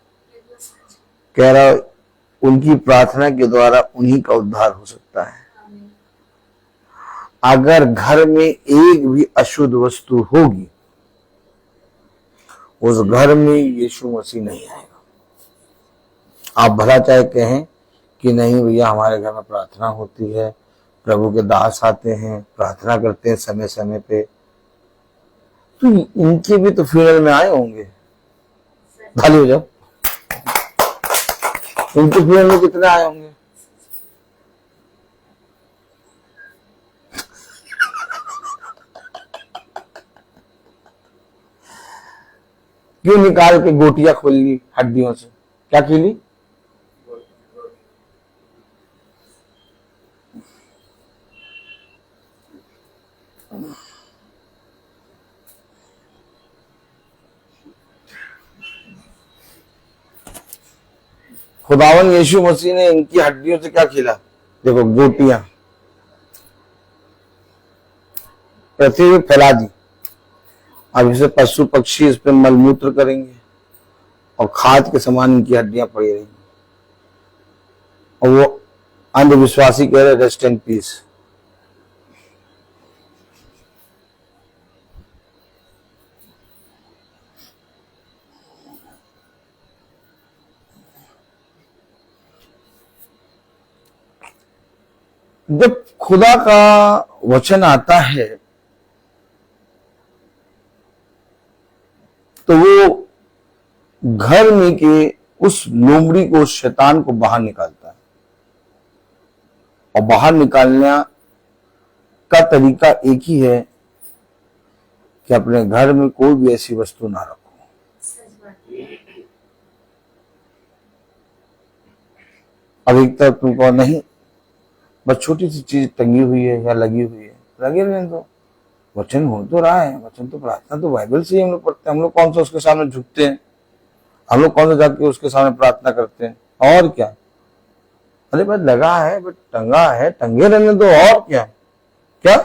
कह रहा उनकी प्रार्थना के द्वारा उन्हीं का उद्धार हो सकता है। अगर घर में एक भी अशुद्ध वस्तु होगी, उस घर में यीशु मसीह नहीं आएगा। आप भला चाहे कहें कि नहीं भैया हमारे घर में प्रार्थना होती है, प्रभु के दास आते हैं, प्रार्थना करते हैं समय समय पे, तो इनके भी तो फ्यूनरल में आए होंगे। खाली हो जाओ, इनके फ्यूनरल में कितने आए होंगे? क्यों निकाल के गोटियां खोल ली हड्डियों से? क्या की ली? खुदावन यीशु मसीह ने इनकी हड्डियों से क्या खिला? देखो गोटियां पृथ्वी पे फैला दी। अब इसे पशु पक्षी इस पे मलमूत्र करेंगे और खाद के समान इनकी हड्डियां पड़ी रहेंगी, और वो अंधविश्वासी कह रहे रेस्ट इन पीस। जब खुदा का वचन आता है तो वो घर में के उस लोमड़ी को, उस शैतान को बाहर निकालता है, और बाहर निकालने का तरीका एक ही है कि अपने घर में कोई भी ऐसी वस्तु ना रखो। अब एक तरफ तुम कहो नहीं बस छोटी सी चीज टंगी हुई है या लगी हुई है, लगे रहने दो, वचन हो तो रहा है, वचन तो प्रार्थना तो बाइबल से ही हम लोग पढ़ते हैं। हम लोग कौन सा उसके सामने झुकते हैं? हम लोग कौन सा जाके उसके सामने प्रार्थना करते हैं? और क्या, अरे बस लगा है, बस टंगा है, टंगे रहने दो, और क्या क्या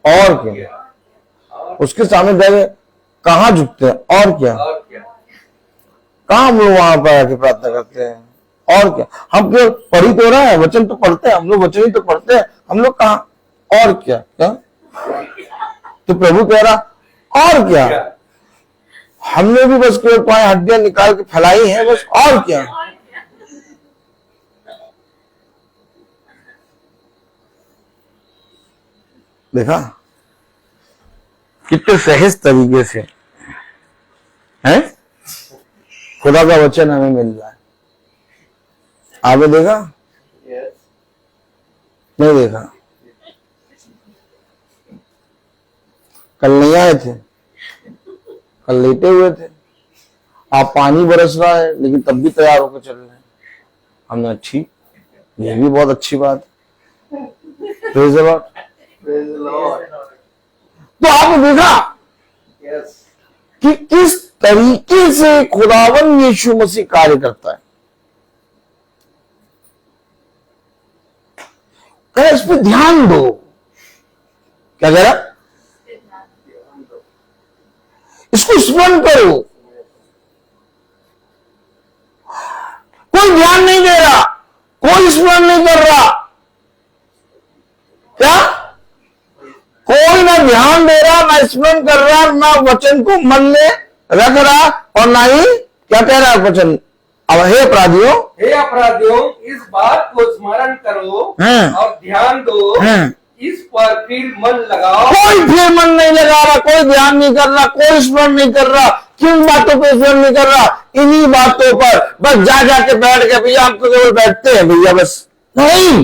और क्या उसके सामने जाके कहाँ झुकते हैं? और क्या कहाँ हम लोग वहां पर आके प्रार्थना करते हैं? और क्या, हम केवल पढ़ी तो रहे हैं, वचन तो पढ़ते हैं हम लोग, वचन ही तो पढ़ते हैं हम लोग, कहाँ और क्या क्या? तो प्रभु कह रहा और क्या, हमने भी बस केवल 5 हड्डियां निकाल के फैलाई हैं बस, और क्या? देखा कितने सहज तरीके से है खुदा का वचन हमें मिल रहा है। आपने देखा? नहीं देखा? कल नहीं आए थे, कल लेटे हुए थे, आप पानी बरस रहा है लेकिन तब भी तैयार होकर चल रहे हैं। हमने अच्छी, ये भी बहुत अच्छी बात है। Praise the Lord। Praise the Lord। तो आपने देखा Yes। कि किस तरीके से खुदावन यीशु मसीह कार्य करता है। कह इस पर ध्यान दो। क्या कह रहा? इसको स्मरण करो। कोई ध्यान नहीं दे रहा, कोई स्मरण नहीं कर रहा। क्या? कोई ना ध्यान दे रहा, ना स्मरण कर रहा, ना वचन को मन में रख रहा, और ना ही क्या कह रहा है वचन। अब हे अपराधियों, इस बात को स्मरण करो हाँ। और ध्यान दो, हाँ। इस पर फिर मन लगाओ। कोई फिर मन नहीं लगा रहा, कोई ध्यान नहीं कर रहा, कोई स्मरण नहीं कर रहा। किन बातों पर स्मरण नहीं कर रहा? इन्हीं बातों पर बस जा जाके बैठ गए। भैया हम तो केवल बैठते हैं भैया, बस नहीं।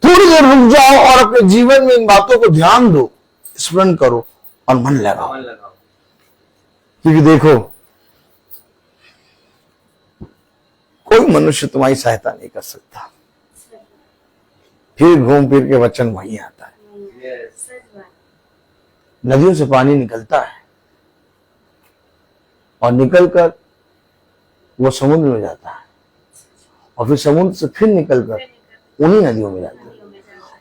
थोड़ी देर रुक जाओ और अपने जीवन में इन बातों को ध्यान दो, स्मरण करो और मन लगाओ। क्योंकि देखो, कोई मनुष्य तुम्हारी सहायता नहीं कर सकता। फिर घूम फिर के वचन वहीं आता है। सच बात। नदियों से पानी निकलता है और निकलकर वो समुद्र में जाता है, और फिर समुद्र से फिर निकलकर उन्हीं नदियों में जाता है।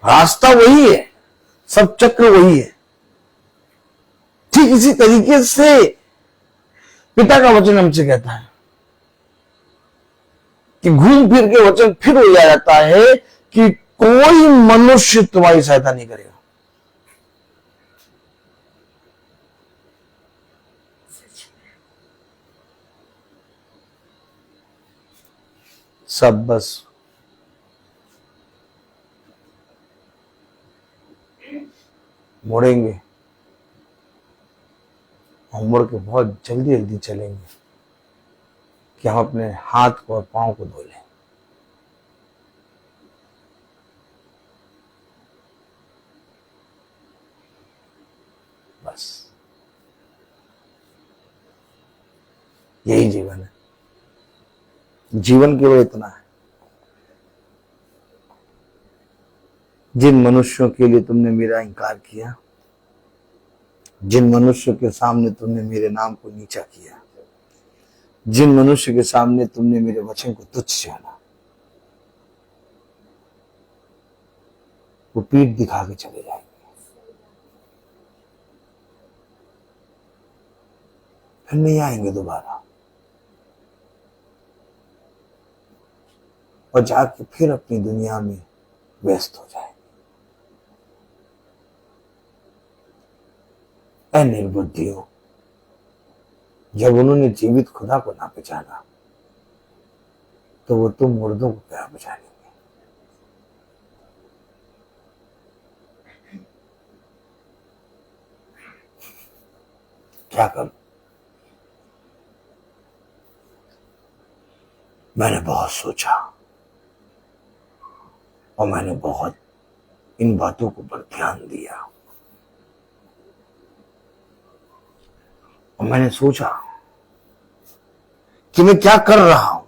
रास्ता वही है, सब चक्र वही है। ठीक इसी तरीके से पिता का वचन हमसे कहता है कि घूम फिर के वचन फिर हो जाता है कि कोई मनुष्य तुम्हारी सहायता नहीं करेगा। सब बस मुड़ेंगे, हम मुड़ के बहुत जल्दी जल्दी चलेंगे कि हम अपने हाथ को और पांव को धो लें। बस यही जीवन है। जीवन केवल इतना है। जिन मनुष्यों के लिए तुमने मेरा इंकार किया, जिन मनुष्यों के सामने तुमने मेरे नाम को नीचा किया, जिन मनुष्य के सामने तुमने मेरे वचन को तुच्छ जाना, वो पीठ दिखा के चले जाएंगे। फिर नहीं आएंगे दोबारा, और जाके फिर अपनी दुनिया में व्यस्त हो जाएंगे। ऐ निर्बुद्धियों, जब उन्होंने जीवित खुदा को ना पहचाना तो वो तुम मुर्दों को क्या पहचानेंगे? क्या करूं? मैंने बहुत सोचा और मैंने बहुत इन बातों को पर ध्यान दिया, और मैंने सोचा कि मैं क्या कर रहा हूं,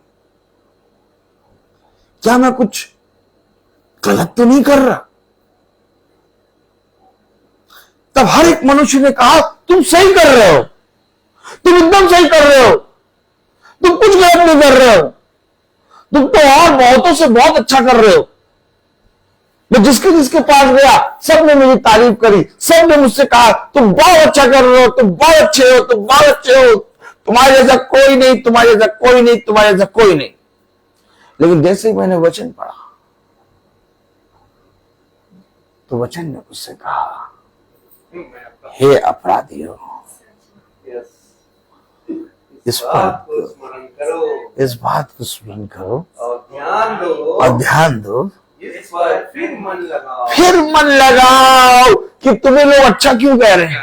क्या मैं कुछ गलत तो नहीं कर रहा। तब हर एक मनुष्य ने कहा तुम सही कर रहे हो, तुम एकदम सही कर रहे हो, तुम कुछ गलत नहीं कर रहे हो, तुम तो और बहुतों से बहुत अच्छा कर रहे हो। मैं जिसके जिसके पास गया सबने मेरी तारीफ करी, सबने मुझसे कहा तुम बहुत अच्छा कर रहे हो, तुम बहुत अच्छे हो, तुम बहुत अच्छे हो, तुम्हारे जैसा कोई नहीं, तुम्हारे जैसा कोई नहीं, तुम्हारे जैसा कोई नहीं। लेकिन जैसे ही मैंने वचन पढ़ा तो वचन ने मुझसे कहा, हे अपराधियों, इस बात को स्मरण करो और ध्यान दो, इस पर फिर मन लगाओ। फिर मन लगाओ कि तुम्हें लोग अच्छा क्यों कह रहे हैं।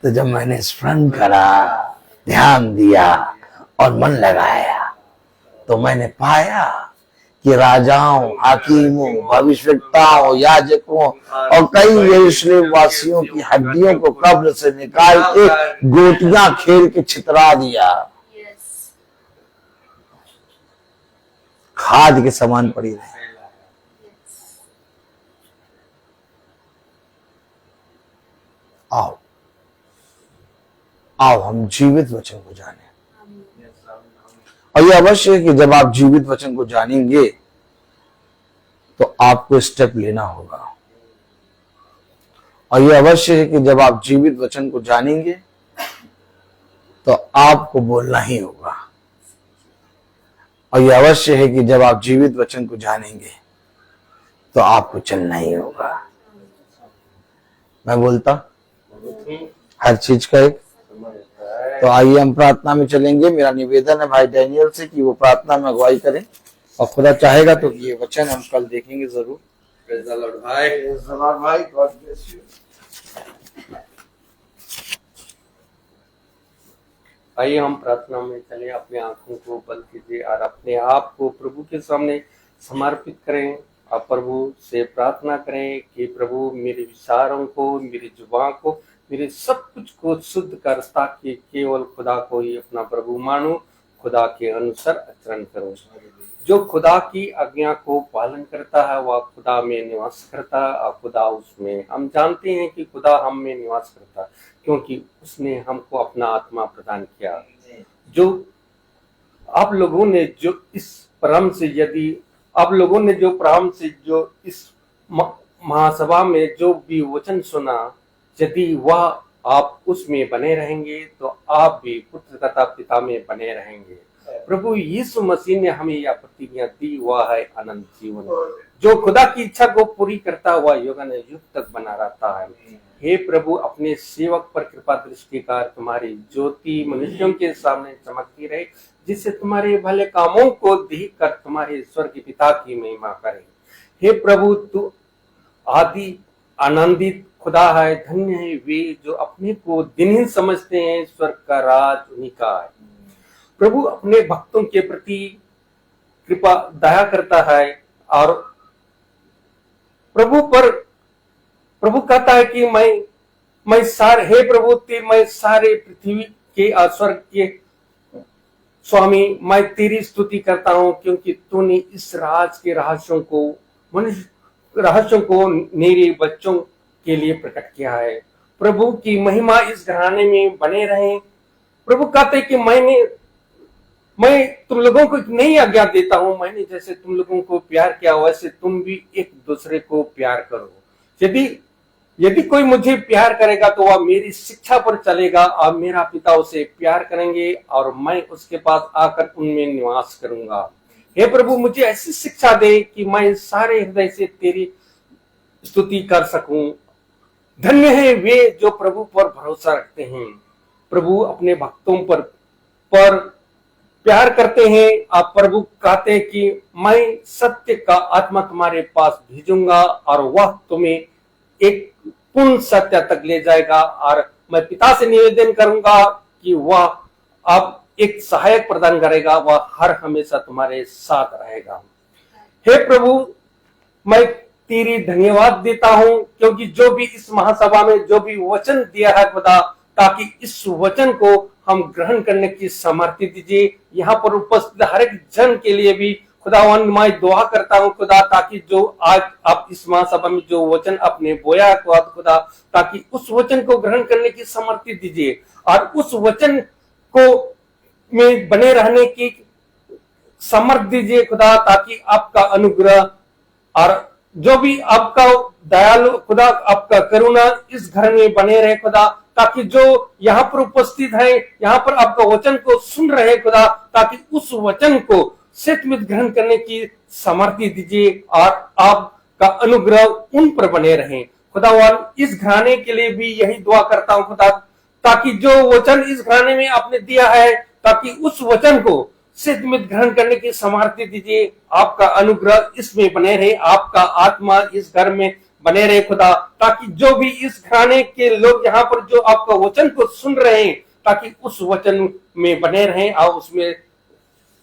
तो जब मैंने स्मरण करा, ध्यान दिया और मन लगाया, तो मैंने पाया कि राजाओं, हाकिमों, भविष्यवक्ताओं, याजकों और कई यरूशलेम वासियों की हड्डियों को कब्र से निकाल के गोटियां खेल के छितरा दिया, यस, खाद के समान पड़ी रहे। यस, आओ आओ हम जीवित वचन को जाने। आमीन, और ये अवश्य है कि जब आप जीवित वचन को जानेंगे तो आपको स्टेप लेना होगा। और ये अवश्य है कि जब आप जीवित वचन को जानेंगे तो आपको बोलना ही होगा। और ये अवश्य है कि जब आप जीवित वचन को जानेंगे तो आपको चलना ही होगा। मैं बोलता हर चीज का एक। तो आइए हम प्रार्थना में चलेंगे। मेरा निवेदन है भाई डैनियल से कि वो प्रार्थना में अगुवाई करें, और खुदा चाहेगा तो ये वचन हम कल देखेंगे जरूर। Praise the Lord, भाई। भाई गॉड ब्लेस यू। आइए हम प्रार्थना में चले, अपनी आंखों को बंद कीजिए और अपने आप को प्रभु के सामने समर्पित करें। आप प्रभु से प्रार्थना करें कि प्रभु मेरे विचारों को, मेरी जुबान को, मेरे सब कुछ को शुद्ध कर, ताकि केवल खुदा को ही अपना प्रभु मानो, खुदा के अनुसार आचरण करो। जो खुदा की आज्ञा को पालन करता है वह खुदा में निवास करता है और खुदा उसमें। हम जानते हैं कि खुदा हम में निवास करता है क्योंकि उसने हमको अपना आत्मा प्रदान किया। जो आप लोगों ने जो इस प्रारंभ से, यदि आप लोगों ने जो प्रारंभ से जो इस महासभा में जो भी वचन सुना, यदि वह आप उसमें बने रहेंगे तो आप भी पुत्र तथा पिता में बने रहेंगे। प्रभु यीशु मसीह ने हमें यह प्रतिज्ञा दी, वह है अनंत जीवन। जो खुदा की इच्छा को पूरी करता हुआ युगान युग तक बना रहता है। हे प्रभु, अपने सेवक पर कृपा दृष्टि कर, तुम्हारी ज्योति मनुष्यों के सामने चमकती रहे, जिससे तुम्हारे भले कामों को देख कर तुम्हारे स्वर्ग पिता की महिमा करें। हे प्रभु, तू आदि आनंदित खुदा है। धन्य है वे जो अपने को दिनहीन समझते हैं, स्वर्ग का राज उन्हीं का है। प्रभु अपने भक्तों के प्रति कृपा दया करता है और प्रभु कहता है कि मैं सारे, हे प्रभु मैं सारे पृथ्वी के और स्वर्ग के स्वामी, मैं तेरी स्तुति करता हूँ क्योंकि तूने इस राज के रहस्यों को मेरे बच्चों के लिए प्रकट किया है। प्रभु की महिमा इस घराने में बने रहे। प्रभु कहते कि मैं तुम लोगों को एक नई आज्ञा देता हूं, मैंने जैसे तुम लोगों को प्यार किया वैसे तुम भी एक दूसरे को प्यार करो। यदि कोई मुझे प्यार करेगा तो वह मेरी शिक्षा पर चलेगा और मेरा पिता उसे प्यार करेंगे और मैं उसके पास आकर उनमें निवास करूंगा। हे प्रभु, मुझे ऐसी शिक्षा दे कि मैं सारे हृदय से तेरी स्तुति कर सकूं। धन्य है वे जो प्रभु पर भरोसा रखते हैं। प्रभु अपने भक्तों पर प्यार करते हैं। आप प्रभु कहते हैं कि मैं सत्य का आत्मा तुम्हारे पास भेजूंगा और वह तुम्हें एक पूर्ण सत्य तक ले जाएगा। और मैं पिता से निवेदन करूंगा कि वह अब एक सहायक प्रदान करेगा, वह हर हमेशा तुम्हारे साथ रहेगा। हे प्रभु, मैं तेरी धन्यवाद देता हूं क्योंकि जो भी इस महासभा में जो भी वचन दिया है खुदा, ताकि इस वचन को हम ग्रहण करने की सामर्थ्य दीजिए। यहाँ पर उपस्थित हर एक जन के लिए भी खुदावन मैं दुआ करता हूँ खुदा, ताकि जो आज आप इस महासभा में जो वचन अपने बोया खुदा, ताकि उस वचन को ग्रहण करने की सामर्थ्य दीजिए और उस वचन को में बने रहने की सामर्थ्य दीजिए खुदा, ताकि आपका अनुग्रह और जो भी आपका दयालु खुदा, आपका करुणा इस घर में बने रहे खुदा, ताकि जो यहाँ पर उपस्थित है, यहाँ पर आपका वचन को सुन रहे खुदा, ताकि उस वचन को सचमुच ग्रहण करने की सामर्थ्य दीजिए और आपका अनुग्रह उन पर बने रहे खुदावन। इस घराने के लिए भी यही दुआ करता हूँ खुदा, ताकि जो वचन इस घराने में आपने दिया है, ताकि उस वचन को सचमुच ग्रहण करने की सामर्थ्य दीजिए। आपका अनुग्रह इसमें बने रहे, आपका आत्मा इस घर में बने रहे खुदा, ताकि जो भी इस घराने के लोग यहाँ पर जो आपका वचन को सुन रहे हैं, ताकि उस वचन में बने रहें और उसमें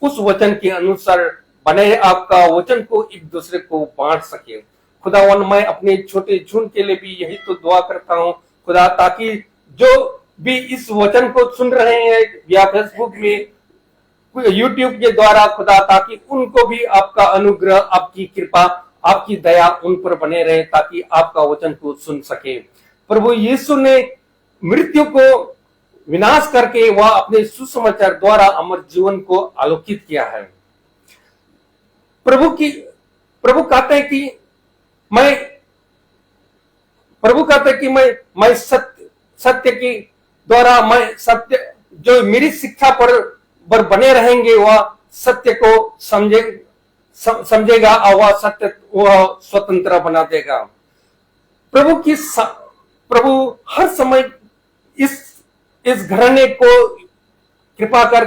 उस वचन के अनुसार बने आपका वचन को एक दूसरे को बांट सके। खुदावन मैं अपने छोटे झुंड के लिए भी यही तो दुआ करता हूँ खुदा, ताकि जो भी इस वचन को सुन रहे हैं या फेसबुक में, यूट्यूब के द्वारा खुदा, ताकि उनको भी आपका अनुग्रह, आपकी कृपा, आपकी दया उन पर बने रहे, ताकि आपका वचन को सुन सके। प्रभु यीशु ने मृत्यु को विनाश करके वह अपने सुसमाचार द्वारा अमर जीवन को आलोकित किया है। प्रभु कहते हैं कि मैं सत्य की द्वारा, मैं सत्य जो मेरी शिक्षा पर बने रहेंगे वह सत्य को समझेगा और वह सत्य वह स्वतंत्र बना देगा। प्रभु हर समय इस घराने को कृपा कर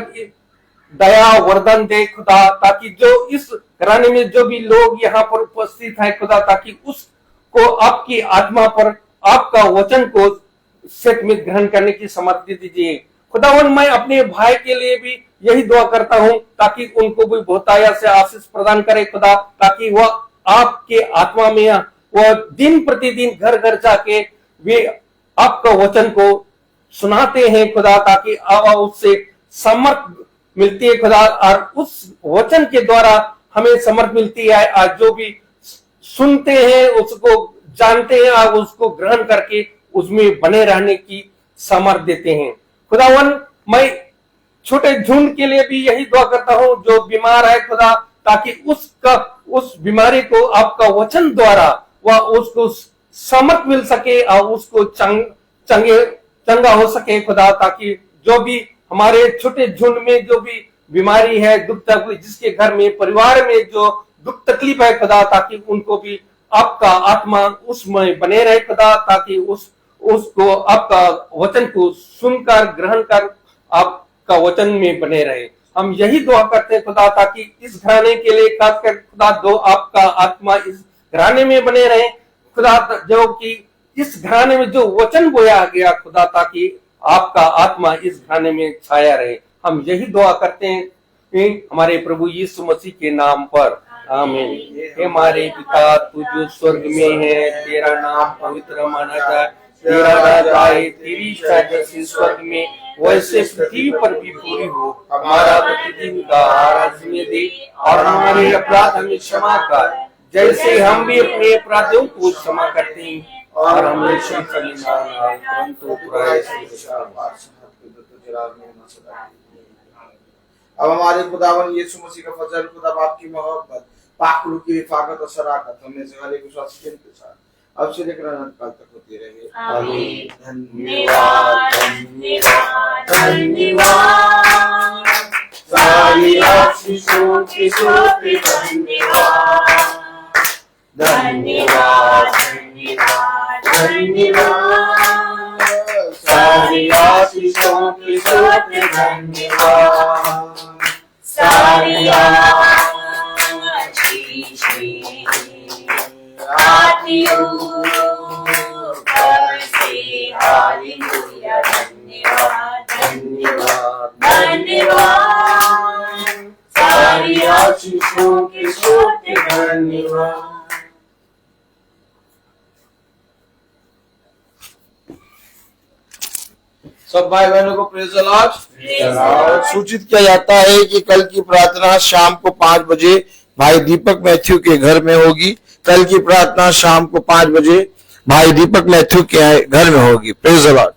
दया वरदान दे खुदा, ताकि जो इस घराने में जो भी लोग यहाँ पर उपस्थित है खुदा, ताकि उसको आपकी आत्मा पर आपका वचन को सच में ग्रहण करने की समर्थी दीजिए। खुदावन मैं अपने भाई के लिए भी यही दुआ करता हूँ, ताकि उनको भी बहुतायत से आशीष प्रदान करे खुदा, ताकि वह आपके आत्मा में वह दिन प्रतिदिन घर घर जाके वे आपका वचन को सुनाते हैं खुदा, ताकि उससे समर्थ मिलती है खुदा, और उस वचन के द्वारा हमें समर्थ मिलती है। आज जो भी सुनते हैं उसको जानते हैं और उसको ग्रहण करके उसमें बने रहने की समर्थ देते हैं। खुदावन मैं छोटे झुंड के लिए भी यही दुआ करता हूँ जो बीमार है खुदा, ताकि उस बीमारी को आपका वचन द्वारा वह उसको समर्थ मिल सके और उसको चंगा हो सके खुदा, ताकि जो भी हमारे छोटे झुंड में जो भी बीमारी है, दुख तकलीफ, जिसके घर में परिवार में जो दुख तकलीफ है खुदा, ताकि उनको भी आपका आत्मा उसमें बने रहे खुदा, ताकि उसको आपका वचन को सुनकर ग्रहण कर आपका वचन में बने रहे। हम यही दुआ करते हैं खुदा, ताकि इस घराने के लिए खासकर खुदा दो आपका आत्मा इस घराने में बने रहे खुदा, जो कि इस घराने में जो वचन बोया गया खुदा, ताकि आपका आत्मा इस घराने में छाया रहे। हम यही दुआ करते हैं हमारे प्रभु यीशु मसीह के नाम पर, आमीन। हे हमारे पिता तू जो स्वर्ग में है, तेरा नाम पवित्र माना जाए, तेरा राज आए, तेरी इच्छा जैसे स्वर्ग में वैसे पृथ्वी पर भी पूरी हो। हमारा प्रतिदिन का आहार आज हमें दे, और हमारे अपराध हमें क्षमा कर, जैसे हम भी अपने अपराधियों को क्षमा करते हैं, और हमें शिक्षा में न लाए, परंतु बुराई से अब हमारे खुदावन यीशु मसीह का फजल, खुदा बाप की मोहब्बत, पाक रूह की हिफाजत और शराकत हमें से हर एक विश्वासी के साथ अब से लेकर अनंत काल तक होती रहे। आमीन। धन्यवाद धन्यवाद धन्यवाद, सारी आशीषों की स्तुति धन्यवाद धन्यवाद धन्यवाद धन्यवाद, सारी आशीषों की स्तुति धन्यवाद सारी आशीषें आती ऊपर से, हालेलुया। धन्यवाद धन्यवाद धन्यवाद, सारी आशीषों की स्तुति धन्यवाद। सब भाई बहनों को प्रेज़ द लॉर्ड। सूचित किया जाता है कि कल की प्रार्थना शाम को 5 बजे भाई दीपक मैथ्यू के घर में होगी। कल की प्रार्थना शाम को 5 बजे भाई दीपक मैथ्यू के घर में होगी। Praise the Lord.